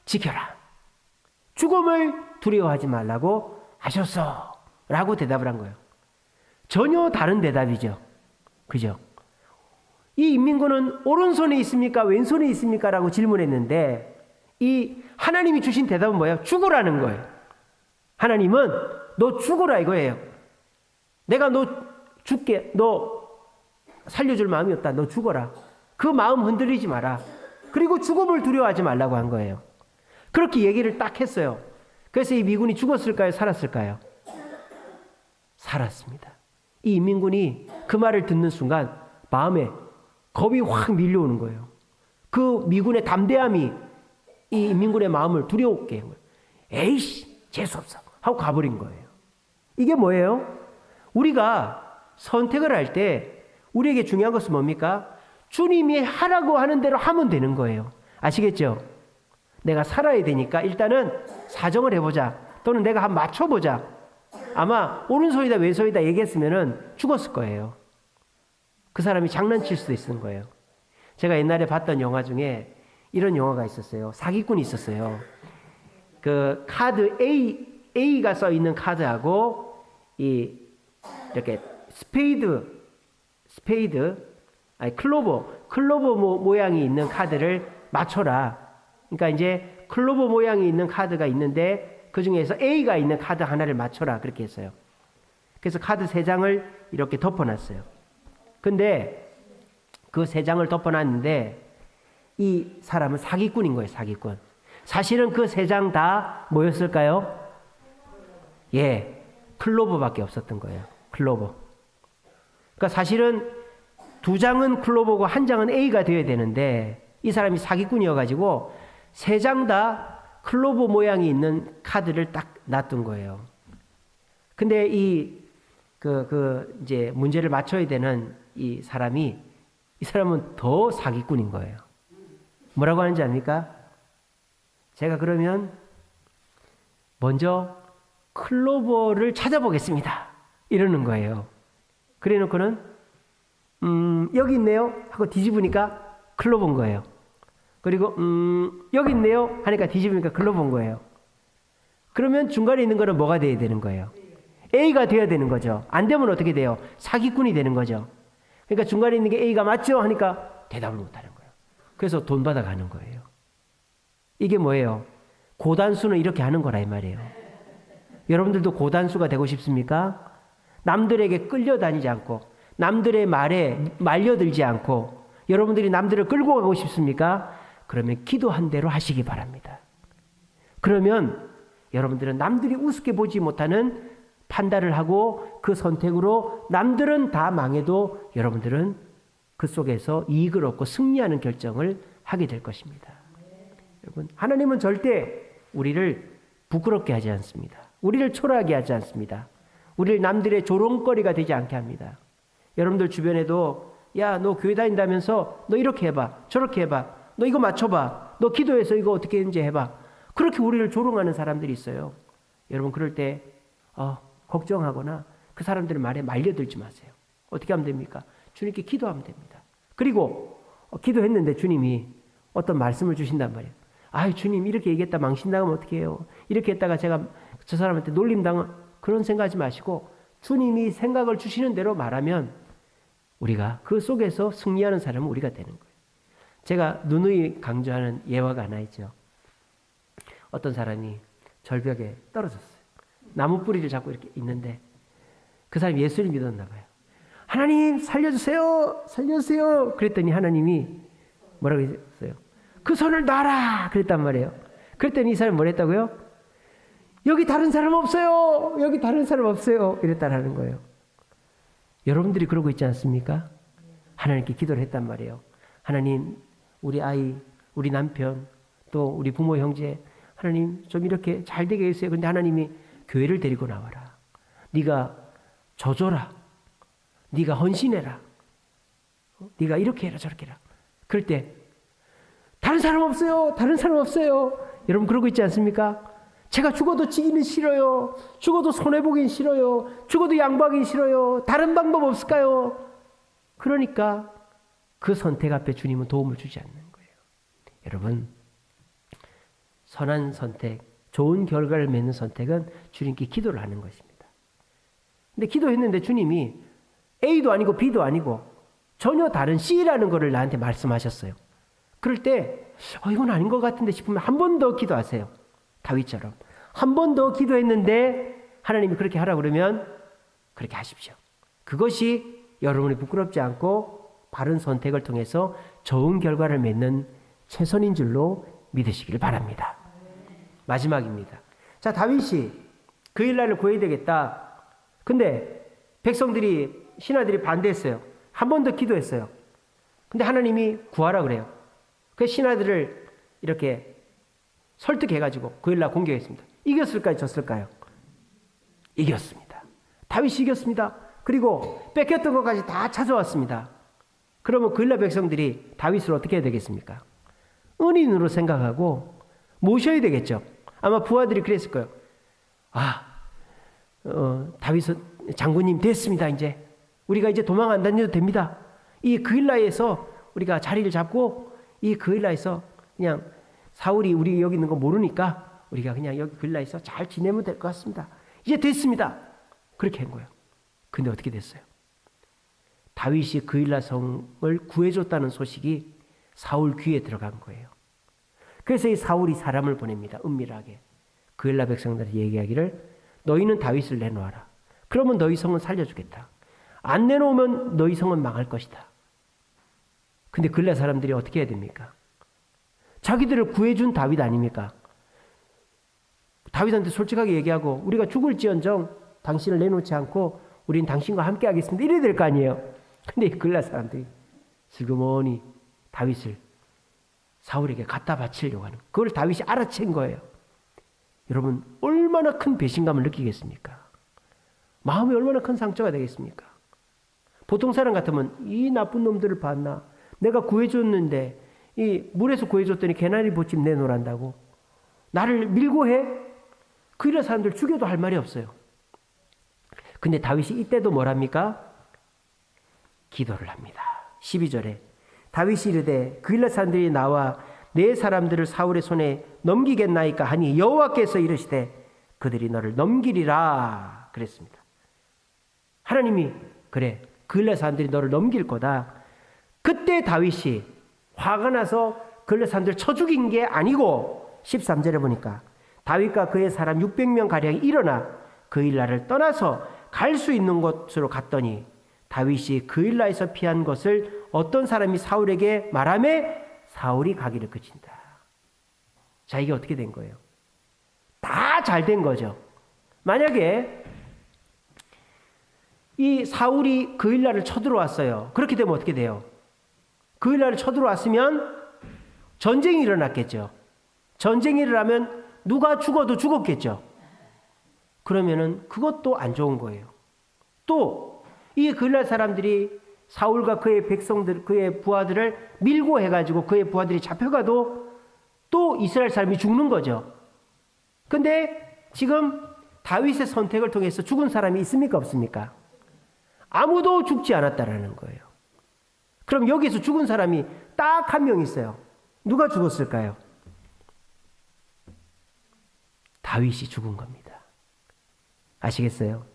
지켜라. 죽음을 두려워하지 말라고 하셨어. 라고 대답을 한 거예요. 전혀 다른 대답이죠. 그죠? 이 인민군은 오른손에 있습니까? 왼손에 있습니까? 라고 질문했는데 이 하나님이 주신 대답은 뭐예요? 죽으라는 거예요. 하나님은 너 죽어라 이거예요. 내가 너 죽게, 너 살려줄 마음이 없다. 너 죽어라. 그 마음 흔들리지 마라. 그리고 죽음을 두려워하지 말라고 한 거예요. 그렇게 얘기를 딱 했어요. 그래서 이 미군이 죽었을까요? 살았을까요? 살았습니다. 이 인민군이 그 말을 듣는 순간 마음에 겁이 확 밀려오는 거예요. 그 미군의 담대함이 이 인민군의 마음을 두려웠게 한 거예요. 에이씨, 재수없어 하고 가버린 거예요. 이게 뭐예요? 우리가 선택을 할 때 우리에게 중요한 것은 뭡니까? 주님이 하라고 하는 대로 하면 되는 거예요. 아시겠죠? 내가 살아야 되니까 일단은 사정을 해보자. 또는 내가 한번 맞춰보자. 아마 오른손이다 왼손이다 얘기했으면 죽었을 거예요. 그 사람이 장난칠 수도 있는 거예요. 제가 옛날에 봤던 영화 중에 이런 영화가 있었어요. 사기꾼이 있었어요. 그 카드 A가 써 있는 카드하고 이렇게 클로버 모양이 있는 카드를 맞춰라. 그러니까 이제 클로버 모양이 있는 카드가 있는데 그 중에서 A가 있는 카드 하나를 맞춰라. 그렇게 했어요. 그래서 카드 3장을 이렇게 덮어놨어요. 근데 그 3장을 덮어놨는데 이 사람은 사기꾼인 거예요. 사기꾼. 사실은 그 3장 다 뭐였을까요? 예, 클로버밖에 없었던 거예요. 클로버. 그러니까 사실은 2장은 클로버고 1장은 A가 되어야 되는데 이 사람이 사기꾼이어가지고 3장 다 클로버 모양이 있는 카드를 딱 놔둔 거예요. 근데 이제 문제를 맞춰야 되는 이 사람은 더 사기꾼인 거예요. 뭐라고 하는지 압니까? 제가 그러면 먼저 클로버를 찾아보겠습니다. 이러는 거예요. 그래 놓고는 여기 있네요 하고 뒤집으니까 클로버인 거예요. 그리고 여기 있네요 하니까 뒤집으니까 클로버인 거예요. 그러면 중간에 있는 거는 뭐가 돼야 되는 거예요? A가 돼야 되는 거죠. 안 되면 어떻게 돼요? 사기꾼이 되는 거죠. 그러니까 중간에 있는 게 A가 맞죠? 하니까 대답을 못하는 거예요. 그래서 돈 받아가는 거예요. 이게 뭐예요? 고단수는 이렇게 하는 거라 이 말이에요. 여러분들도 고단수가 되고 싶습니까? 남들에게 끌려다니지 않고 남들의 말에 말려들지 않고 여러분들이 남들을 끌고 가고 싶습니까? 그러면 기도한 대로 하시기 바랍니다. 그러면 여러분들은 남들이 우습게 보지 못하는 판단을 하고 그 선택으로 남들은 다 망해도 여러분들은 그 속에서 이익을 얻고 승리하는 결정을 하게 될 것입니다. 여러분, 하나님은 절대 우리를 부끄럽게 하지 않습니다. 우리를 초라하게 하지 않습니다. 우리를 남들의 조롱거리가 되지 않게 합니다. 여러분들 주변에도 야, 너 교회 다닌다면서 너 이렇게 해봐, 저렇게 해봐, 너 이거 맞춰봐, 너 기도해서 이거 어떻게 했는지 해봐. 그렇게 우리를 조롱하는 사람들이 있어요. 여러분 그럴 때 걱정하거나 그 사람들의 말에 말려들지 마세요. 어떻게 하면 됩니까? 주님께 기도하면 됩니다. 그리고 기도했는데 주님이 어떤 말씀을 주신단 말이에요. 아이 주님 이렇게 얘기했다 망신당하면 어떻게 해요? 이렇게 했다가 제가 저 사람한테 놀림당하면 그런 생각하지 마시고 주님이 생각을 주시는 대로 말하면 우리가 그 속에서 승리하는 사람은 우리가 되는 거예요. 제가 누누이 강조하는 예화가 하나 있죠. 어떤 사람이 절벽에 떨어졌어요. 나무 뿌리를 잡고 이렇게 있는데 그 사람이 예수를 믿었나 봐요. 하나님 살려주세요. 살려주세요. 그랬더니 하나님이 뭐라고 했어요? 그 손을 놔라. 그랬단 말이에요. 그랬더니 이 사람이 뭐랬다고요? 여기 다른 사람 없어요. 여기 다른 사람 없어요. 이랬다라는 거예요. 여러분들이 그러고 있지 않습니까? 하나님께 기도를 했단 말이에요. 하나님, 우리 아이, 우리 남편, 또 우리 부모, 형제, 하나님 좀 이렇게 잘 되게 해주세요. 그런데 하나님이 교회를 데리고 나와라. 네가 져줘라. 네가 헌신해라. 네가 이렇게 해라 저렇게 해라. 그럴 때 다른 사람 없어요. 다른 사람 없어요. 여러분 그러고 있지 않습니까? 제가 죽어도 지기는 싫어요. 죽어도 손해보긴 싫어요. 죽어도 양보하긴 싫어요. 다른 방법 없을까요? 그러니까 그 선택 앞에 주님은 도움을 주지 않는 거예요. 여러분, 선한 선택, 좋은 결과를 맺는 선택은 주님께 기도를 하는 것입니다. 근데 기도했는데 주님이 A도 아니고 B도 아니고 전혀 다른 C라는 것을 나한테 말씀하셨어요. 그럴 때 이건 아닌 것 같은데 싶으면 한 번 더 기도하세요. 다윗처럼. 한 번 더 기도했는데 하나님이 그렇게 하라고 그러면 그렇게 하십시오. 그것이 여러분이 부끄럽지 않고 바른 선택을 통해서 좋은 결과를 맺는 최선인 줄로 믿으시길 바랍니다. 마지막입니다. 자, 다윗이 그 일날을 구해야 되겠다. 근데 백성들이, 신하들이 반대했어요. 한 번 더 기도했어요. 근데 하나님이 구하라 그래요. 그 신하들을 이렇게 설득해가지고 그 일날 공격했습니다. 이겼을까요? 졌을까요? 이겼습니다. 다윗이 이겼습니다. 그리고 뺏겼던 것까지 다 찾아왔습니다. 그러면 그 일날 백성들이 다윗을 어떻게 해야 되겠습니까? 은인으로 생각하고 모셔야 되겠죠. 아마 부하들이 그랬을 거예요. 다윗 장군님 됐습니다. 이제 우리가 이제 도망 안 다녀도 됩니다. 이 그일라에서 우리가 자리를 잡고 이 그일라에서 그냥 사울이 우리 여기 있는 거 모르니까 우리가 그냥 여기 그일라에서 잘 지내면 될 것 같습니다. 이제 됐습니다. 그렇게 한 거예요. 근데 어떻게 됐어요? 다윗이 그일라 성을 구해줬다는 소식이 사울 귀에 들어간 거예요. 그래서 이 사울이 사람을 보냅니다. 은밀하게. 그일라 백성들이 얘기하기를 너희는 다윗을 내놓아라. 그러면 너희 성은 살려주겠다. 안 내놓으면 너희 성은 망할 것이다. 근데 그일라 사람들이 어떻게 해야 됩니까? 자기들을 구해준 다윗 아닙니까? 다윗한테 솔직하게 얘기하고 우리가 죽을지언정 당신을 내놓지 않고 우린 당신과 함께 하겠습니다. 이래야 될 거 아니에요. 근데 그일라 사람들이 슬그머니 다윗을 사울에게 갖다 바치려고 하는, 그걸 다윗이 알아챈 거예요. 여러분 얼마나 큰 배신감을 느끼겠습니까? 마음이 얼마나 큰 상처가 되겠습니까? 보통 사람 같으면 이 나쁜 놈들을 봤나? 내가 구해줬는데 이 물에서 구해줬더니 개나리 보집 내놓으란다고 나를 밀고 해? 그이런 사람들 죽여도 할 말이 없어요. 근데 다윗이 이때도 뭐랍니까? 기도를 합니다. 12절에 다윗이 이르되 그일라 사람들이 나와 내 사람들을 사울의 손에 넘기겠나이까 하니 여호와께서 이르시되 그들이 너를 넘기리라 그랬습니다. 하나님이 그래 그일라 사람들이 너를 넘길 거다. 그때 다윗이 화가 나서 그일라 사람들을 쳐 죽인 게 아니고 13절에 보니까 다윗과 그의 사람 600명 가량이 일어나 그일라를 떠나서 갈 수 있는 곳으로 갔더니 다윗이 그일라에서 피한 것을 어떤 사람이 사울에게 말하매 사울이 가기를 그친다. 자, 이게 어떻게 된 거예요? 다 잘 된 거죠. 만약에 이 사울이 그일라를 쳐들어왔어요. 그렇게 되면 어떻게 돼요? 그일라를 쳐들어왔으면 전쟁이 일어났겠죠. 전쟁이 일어나면 누가 죽어도 죽었겠죠. 그러면은 그것도 안 좋은 거예요. 또 이 그일라 사람들이 사울과 그의 백성들, 그의 부하들을 밀고 해가지고 그의 부하들이 잡혀가도 또 이스라엘 사람이 죽는 거죠. 근데 지금 다윗의 선택을 통해서 죽은 사람이 있습니까? 없습니까? 아무도 죽지 않았다라는 거예요. 그럼 여기서 죽은 사람이 딱 한 명 있어요. 누가 죽었을까요? 다윗이 죽은 겁니다. 아시겠어요?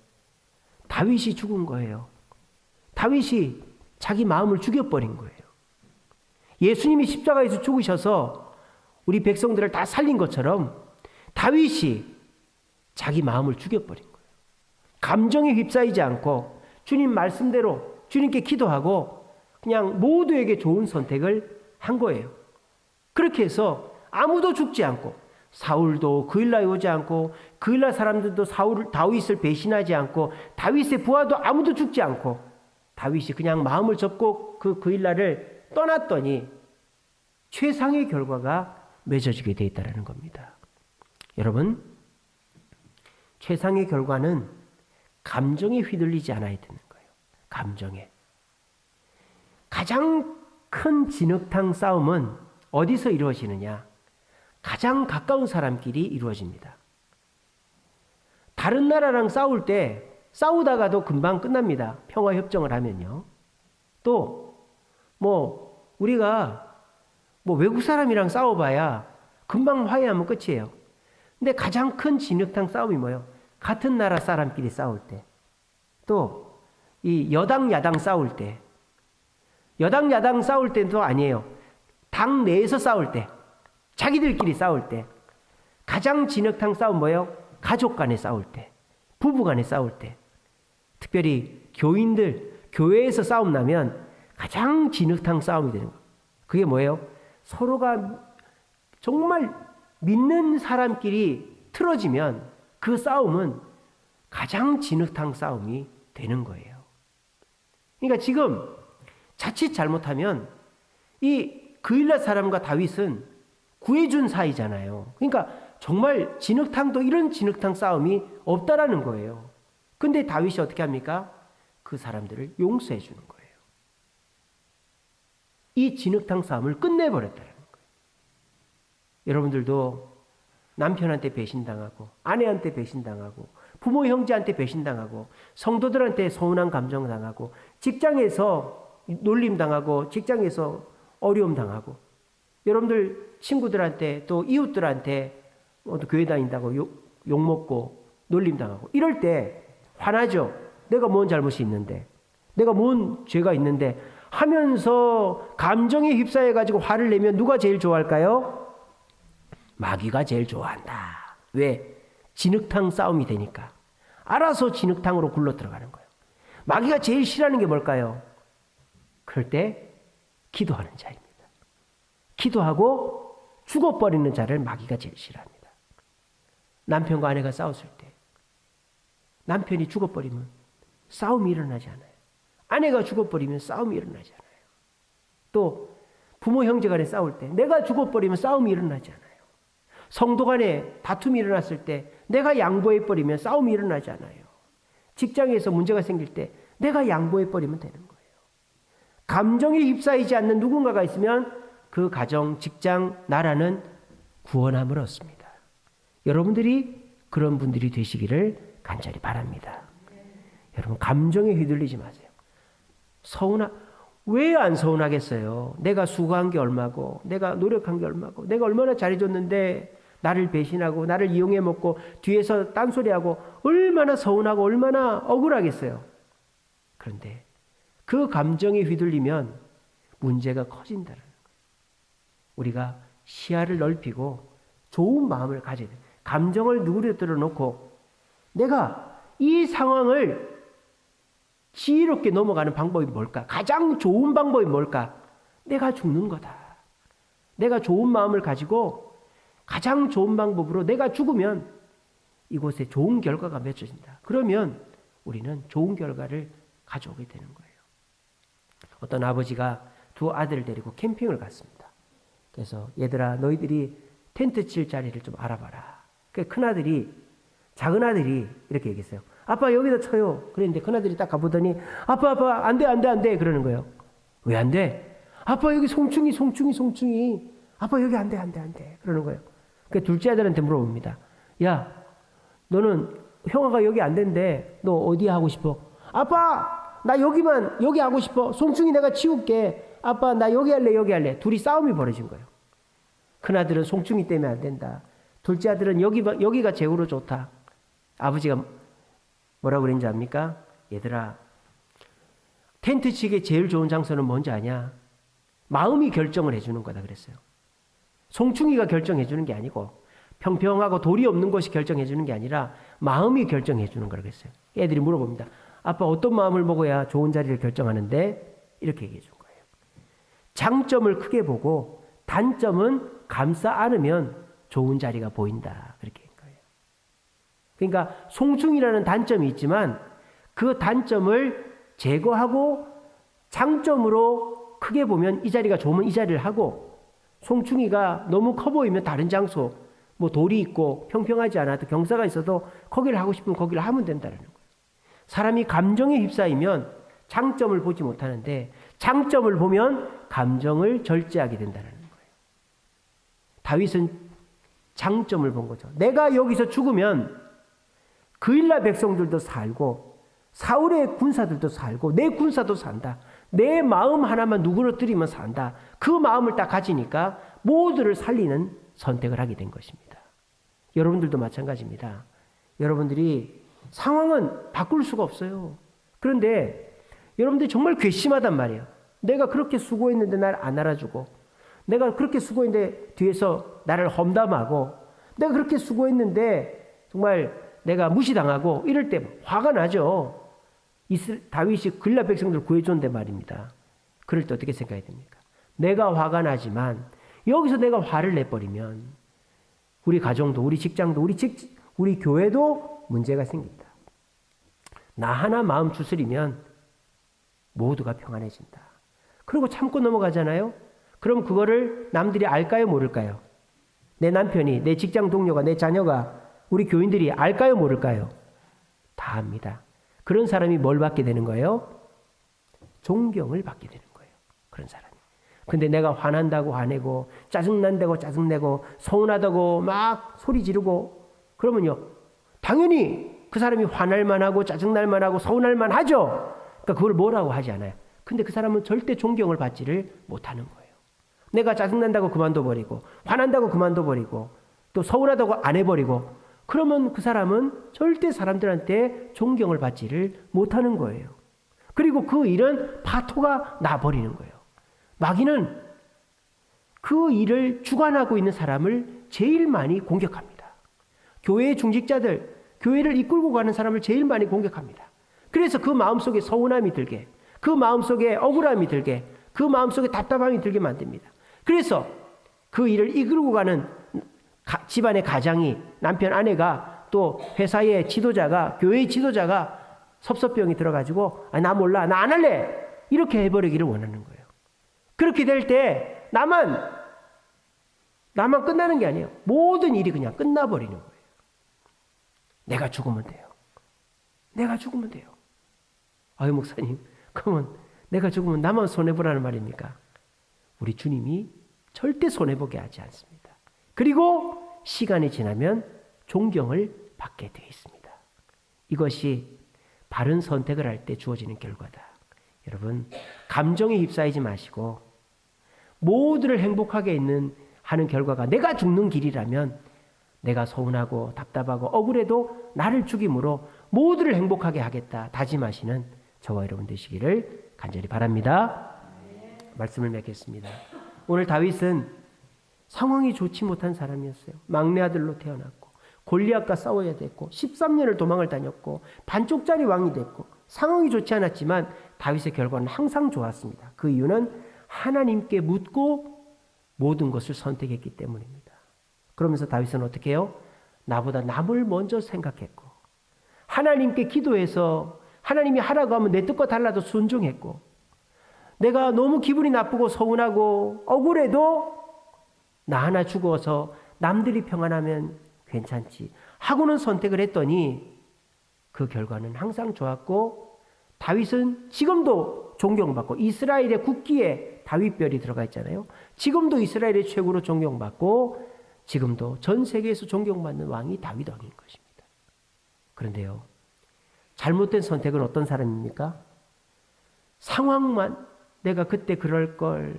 다윗이 죽은 거예요. 다윗이 자기 마음을 죽여버린 거예요. 예수님이 십자가에서 죽으셔서 우리 백성들을 다 살린 것처럼 다윗이 자기 마음을 죽여버린 거예요. 감정에 휩싸이지 않고 주님 말씀대로 주님께 기도하고 그냥 모두에게 좋은 선택을 한 거예요. 그렇게 해서 아무도 죽지 않고 사울도 그일라에 오지 않고 그일라 사람들도 다윗을 배신하지 않고 다윗의 부하도 아무도 죽지 않고 다윗이 그냥 마음을 접고 그일라를 떠났더니 최상의 결과가 맺어지게 되어 있다는 겁니다. 여러분, 최상의 결과는 감정에 휘둘리지 않아야 되는 거예요. 감정에. 가장 큰 진흙탕 싸움은 어디서 이루어지느냐? 가장 가까운 사람끼리 이루어집니다. 다른 나라랑 싸울 때 싸우다가도 금방 끝납니다. 평화협정을 하면요. 또 우리가 외국 사람이랑 싸워봐야 금방 화해하면 끝이에요. 근데 가장 큰 진흙탕 싸움이 뭐예요? 같은 나라 사람끼리 싸울 때. 또 이 여당 야당 싸울 때. 여당 야당 싸울 때도 아니에요. 당 내에서 싸울 때. 자기들끼리 싸울 때. 가장 진흙탕 싸움 뭐예요? 가족 간에 싸울 때. 부부 간에 싸울 때. 특별히 교인들, 교회에서 싸움 나면 가장 진흙탕 싸움이 되는 거예요. 그게 뭐예요? 서로가 정말 믿는 사람끼리 틀어지면 그 싸움은 가장 진흙탕 싸움이 되는 거예요. 그러니까 지금 자칫 잘못하면 이 그일라 사람과 다윗은 구해준 사이잖아요. 그러니까 정말 진흙탕도 이런 진흙탕 싸움이 없다라는 거예요. 근데 다윗이 어떻게 합니까? 그 사람들을 용서해 주는 거예요. 이 진흙탕 싸움을 끝내버렸다는 거예요. 여러분들도 남편한테 배신당하고 아내한테 배신당하고 부모 형제한테 배신당하고 성도들한테 서운한 감정 당하고 직장에서 놀림당하고 직장에서 어려움 당하고 여러분들 친구들한테 또 이웃들한테 또 교회 다닌다고 욕먹고 놀림당하고 이럴 때 화나죠. 내가 뭔 잘못이 있는데 내가 뭔 죄가 있는데 하면서 감정에 휩싸여가지고 화를 내면 누가 제일 좋아할까요? 마귀가 제일 좋아한다. 왜? 진흙탕 싸움이 되니까. 알아서 진흙탕으로 굴러 들어가는 거예요. 마귀가 제일 싫어하는 게 뭘까요? 그럴 때 기도하는 자입니다. 기도하고 죽어버리는 자를 마귀가 제일 싫어합니다. 남편과 아내가 싸웠을 때 남편이 죽어버리면 싸움이 일어나지 않아요. 아내가 죽어버리면 싸움이 일어나지 않아요. 또 부모 형제 간에 싸울 때 내가 죽어버리면 싸움이 일어나지 않아요. 성도 간에 다툼이 일어났을 때 내가 양보해버리면 싸움이 일어나지 않아요. 직장에서 문제가 생길 때 내가 양보해버리면 되는 거예요. 감정에 휩싸이지 않는 누군가가 있으면 그 가정, 직장, 나라는 구원함을 얻습니다. 여러분들이 그런 분들이 되시기를 간절히 바랍니다. 여러분 감정에 휘둘리지 마세요. 왜 안 서운하겠어요? 내가 수고한 게 얼마고 내가 노력한 게 얼마고 내가 얼마나 잘해줬는데 나를 배신하고 나를 이용해 먹고 뒤에서 딴소리하고 얼마나 서운하고 얼마나 억울하겠어요. 그런데 그 감정에 휘둘리면 문제가 커진다는 거예요. 우리가 시야를 넓히고 좋은 마음을 가져야 돼요. 감정을 누그러뜨려 놓고 내가 이 상황을 지혜롭게 넘어가는 방법이 뭘까? 가장 좋은 방법이 뭘까? 내가 죽는 거다. 내가 좋은 마음을 가지고 가장 좋은 방법으로 내가 죽으면 이곳에 좋은 결과가 맺어진다. 그러면 우리는 좋은 결과를 가져오게 되는 거예요. 어떤 아버지가 두 아들을 데리고 캠핑을 갔습니다. 그래서 얘들아 너희들이 텐트 칠 자리를 좀 알아봐라. 그 큰아들이 작은 아들이 이렇게 얘기했어요. 아빠 여기다 쳐요. 그랬는데 큰아들이 딱 가보더니 아빠 안 돼 그러는 거예요. 왜 안 돼? 아빠 여기 송충이 아빠 여기 안 돼 그러는 거예요. 그 둘째 아들한테 물어봅니다. 야 너는 형아가 여기 안 된대. 너 어디 하고 싶어? 아빠 나 여기 하고 싶어. 송충이 내가 치울게. 아빠 나 여기 할래. 둘이 싸움이 벌어진 거예요. 큰아들은 송충이 때문에 안 된다. 둘째 아들은 여기가 제우로 좋다. 아버지가 뭐라고 그랬는지 압니까? 얘들아 텐트 치기에 제일 좋은 장소는 뭔지 아냐? 마음이 결정을 해주는 거다 그랬어요. 송충이가 결정해 주는 게 아니고 평평하고 돌이 없는 곳이 결정해 주는 게 아니라 마음이 결정해 주는 거라고 했어요. 애들이 물어봅니다. 아빠 어떤 마음을 먹어야 좋은 자리를 결정하는데? 이렇게 얘기해 준 거예요. 장점을 크게 보고 단점은 감싸 안으면 좋은 자리가 보인다. 그렇게 한 거예요. 그러니까 송충이라는 단점이 있지만 그 단점을 제거하고 장점으로 크게 보면 이 자리가 좋으면 이 자리를 하고 송충이가 너무 커 보이면 다른 장소 뭐 돌이 있고 평평하지 않아도 경사가 있어도 거기를 하고 싶으면 거기를 하면 된다는 거예요. 사람이 감정에 휩싸이면 장점을 보지 못하는데 장점을 보면 감정을 절제하게 된다는 거예요. 다윗은 장점을 본 거죠. 내가 여기서 죽으면 그일라 백성들도 살고 사울의 군사들도 살고 내 군사도 산다. 내 마음 하나만 누그러뜨리면 산다. 그 마음을 딱 가지니까 모두를 살리는 선택을 하게 된 것입니다. 여러분들도 마찬가지입니다. 여러분들이 상황은 바꿀 수가 없어요. 그런데 여러분들이 정말 괘씸하단 말이에요. 내가 그렇게 수고했는데 날 안 알아주고, 내가 그렇게 수고했는데 뒤에서 나를 험담하고, 내가 그렇게 수고했는데 정말 내가 무시당하고 이럴 때 화가 나죠. 다윗이 그일라 백성들을 구해줬는데 말입니다. 그럴 때 어떻게 생각해야 됩니까? 내가 화가 나지만 여기서 내가 화를 내버리면 우리 가정도, 우리 직장도, 우리 교회도 문제가 생긴다. 나 하나 마음 추스리면 모두가 평안해진다. 그리고 참고 넘어가잖아요. 그럼 그거를 남들이 알까요, 모를까요? 내 남편이, 내 직장 동료가, 내 자녀가, 우리 교인들이 알까요, 모를까요? 다 압니다. 그런 사람이 뭘 받게 되는 거예요? 존경을 받게 되는 거예요. 그런 사람이. 근데 내가 화난다고 화내고 짜증난다고 짜증내고 서운하다고 막 소리 지르고 그러면요. 당연히 그 사람이 화날 만하고 짜증날 만하고 서운할 만하죠. 그러니까 그걸 뭐라고 하지 않아요. 근데 그 사람은 절대 존경을 받지를 못하는 거예요. 내가 짜증난다고 그만둬버리고 화난다고 그만둬버리고 또 서운하다고 안 해버리고 그러면 그 사람은 절대 사람들한테 존경을 받지를 못하는 거예요. 그리고 그 일은 파토가 나버리는 거예요. 마귀는 그 일을 주관하고 있는 사람을 제일 많이 공격합니다. 교회의 중직자들, 교회를 이끌고 가는 사람을 제일 많이 공격합니다. 그래서 그 마음속에 서운함이 들게, 그 마음속에 억울함이 들게, 그 마음속에 답답함이 들게 만듭니다. 그래서 그 일을 이끌고 가는 집안의 가장이, 남편, 아내가, 또 회사의 지도자가, 교회의 지도자가 섭섭병이 들어가지고 나 몰라, 나 안 할래 이렇게 해버리기를 원하는 거예요. 그렇게 될 때 나만 끝나는 게 아니에요. 모든 일이 그냥 끝나버리는 거예요. 내가 죽으면 돼요. 내가 죽으면 돼요. 아유 목사님, 그러면 내가 죽으면 나만 손해보라는 말입니까? 우리 주님이 절대 손해보게 하지 않습니다. 그리고 시간이 지나면 존경을 받게 되어 있습니다. 이것이 바른 선택을 할 때 주어지는 결과다. 여러분, 감정에 휩싸이지 마시고 모두를 행복하게 하는 결과가 내가 죽는 길이라면 내가 서운하고 답답하고 억울해도 나를 죽임으로 모두를 행복하게 하겠다 다짐하시는 저와 여러분 되시기를 간절히 바랍니다. 말씀을 맺겠습니다. 오늘 다윗은 상황이 좋지 못한 사람이었어요. 막내 아들로 태어났고 골리앗과 싸워야 됐고 13년을 도망을 다녔고 반쪽짜리 왕이 됐고 상황이 좋지 않았지만 다윗의 결과는 항상 좋았습니다. 그 이유는 하나님께 묻고 모든 것을 선택했기 때문입니다. 그러면서 다윗은 어떻게 해요? 나보다 남을 먼저 생각했고 하나님께 기도해서 하나님이 하라고 하면 내 뜻과 달라도 순종했고 내가 너무 기분이 나쁘고 서운하고 억울해도 나 하나 죽어서 남들이 평안하면 괜찮지 하고는 선택을 했더니 그 결과는 항상 좋았고 다윗은 지금도 존경받고 이스라엘의 국기에 다윗별이 들어가 있잖아요. 지금도 이스라엘의 최고로 존경받고 지금도 전 세계에서 존경받는 왕이 다윗 왕인 것입니다. 그런데요. 잘못된 선택은 어떤 사람입니까? 상황만 내가 그때 그럴 걸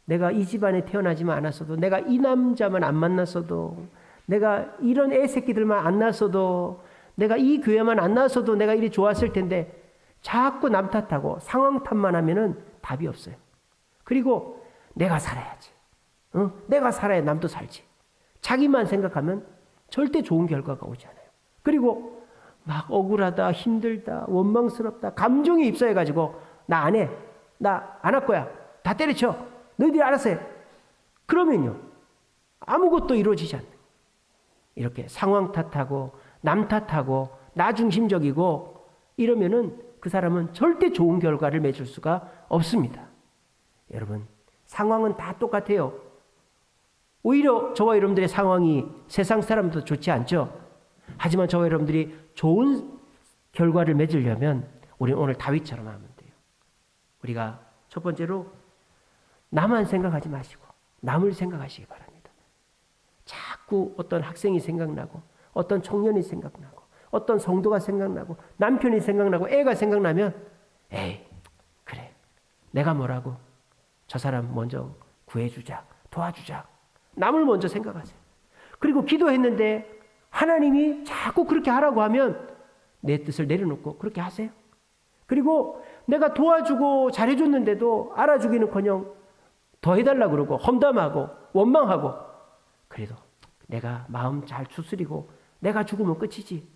내가 이 집안에 태어나지만 않았어도 내가 이 남자만 안 만났어도 내가 이런 애새끼들만 안 낳았어도 내가 이 교회만 안 나왔어도 내가 이리 좋았을 텐데 자꾸 남 탓하고 상황 탓만 하면은 답이 없어요. 그리고 내가 살아야지. 내가 살아야 남도 살지. 자기만 생각하면 절대 좋은 결과가 오지 않아요. 그리고 막 억울하다, 힘들다, 원망스럽다, 감정에 휩싸여가지고 나 안 해. 나 안 할 거야. 다 때려쳐. 너희들이 알아서 해. 그러면요. 아무것도 이루어지지 않아요. 이렇게 상황 탓하고 남 탓하고 나 중심적이고 이러면은 그 사람은 절대 좋은 결과를 맺을 수가 없습니다. 여러분, 상황은 다 똑같아요. 오히려 저와 여러분들의 상황이 세상 사람도 좋지 않죠. 하지만 저와 여러분들이 좋은 결과를 맺으려면 우리는 오늘 다윗처럼 하면 돼요. 우리가 첫 번째로 나만 생각하지 마시고 남을 생각하시기 바랍니다. 자꾸 어떤 학생이 생각나고 어떤 청년이 생각나고 어떤 성도가 생각나고 남편이 생각나고 애가 생각나면 에이 그래 내가 뭐라고 저 사람 먼저 구해주자 도와주자 남을 먼저 생각하세요. 그리고 기도했는데 하나님이 자꾸 그렇게 하라고 하면 내 뜻을 내려놓고 그렇게 하세요. 그리고 내가 도와주고 잘해줬는데도 알아주기는커녕 더 해달라고 그러고 험담하고 원망하고 그래도 내가 마음 잘 추스리고 내가 죽으면 끝이지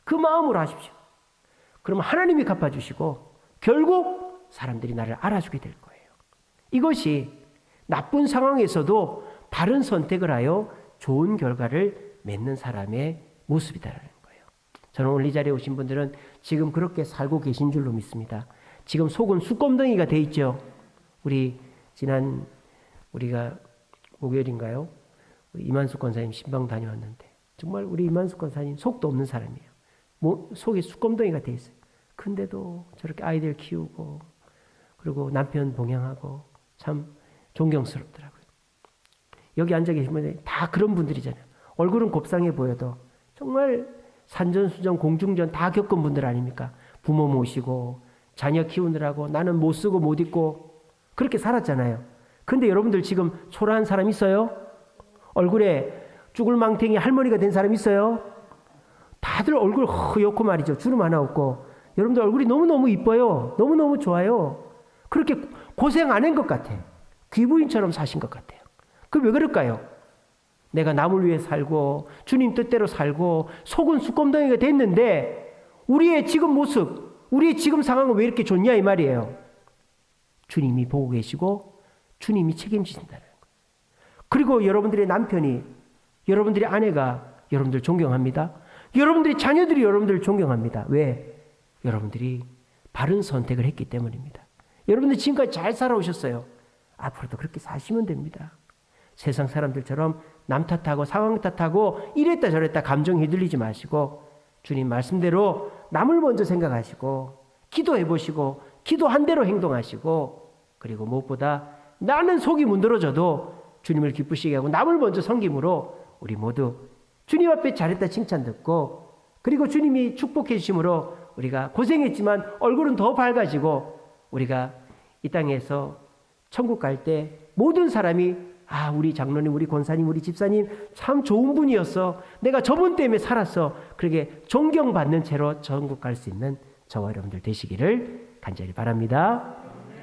그 마음으로 하십시오. 그러면 하나님이 갚아주시고 결국 사람들이 나를 알아주게 될 거예요. 이것이 나쁜 상황에서도 바른 선택을 하여 좋은 결과를 맺는 사람의 모습이다라는 거예요. 저는 오늘 이 자리에 오신 분들은 지금 그렇게 살고 계신 줄로 믿습니다. 지금 속은 숯검덩이가 돼 있죠. 우리가 목요일인가요? 우리 이만숙 권사님 신방 다녀왔는데 정말 우리 이만숙 권사님 속도 없는 사람이에요. 속에 숯검덩이가 돼 있어요. 근데도 저렇게 아이들 키우고 그리고 남편 봉양하고 참 존경스럽더라고요. 여기 앉아 계신 분들 다 그런 분들이잖아요. 얼굴은 곱상해 보여도 정말 산전수전 공중전 다 겪은 분들 아닙니까? 부모 모시고 자녀 키우느라고 나는 못 쓰고 못 입고 그렇게 살았잖아요. 근데 여러분들 지금 초라한 사람 있어요? 얼굴에 쭈글망탱이 할머니가 된 사람 있어요? 다들 얼굴 허옇고 말이죠. 주름 하나 없고. 여러분들 얼굴이 너무너무 이뻐요. 너무너무 좋아요. 그렇게 고생 안 한 것 같아. 귀부인처럼 사신 것 같아요. 그 왜 그럴까요? 내가 남을 위해 살고 주님 뜻대로 살고 속은 숯검덩이가 됐는데 우리의 지금 모습, 우리의 지금 상황은 왜 이렇게 좋냐 이 말이에요. 주님이 보고 계시고 주님이 책임지신다는 거예요. 그리고 여러분들의 남편이, 여러분들의 아내가 여러분들 존경합니다. 여러분들의 자녀들이 여러분들을 존경합니다. 왜? 여러분들이 바른 선택을 했기 때문입니다. 여러분들 지금까지 잘 살아오셨어요. 앞으로도 그렇게 사시면 됩니다. 세상 사람들처럼 남 탓하고 상황 탓하고 이랬다 저랬다 감정 휘둘리지 마시고 주님 말씀대로 남을 먼저 생각하시고 기도해 보시고 기도한 대로 행동하시고 그리고 무엇보다 나는 속이 문드러져도 주님을 기쁘시게 하고 남을 먼저 섬김으로 우리 모두 주님 앞에 잘했다 칭찬 듣고 그리고 주님이 축복해 주심으로 우리가 고생했지만 얼굴은 더 밝아지고 우리가 이 땅에서 천국 갈 때 모든 사람이 우리 장로님, 우리 권사님, 우리 집사님 참 좋은 분이었어. 내가 저분 때문에 살았어. 그렇게 존경받는 채로 천국 갈 수 있는 저와 여러분들 되시기를 간절히 바랍니다.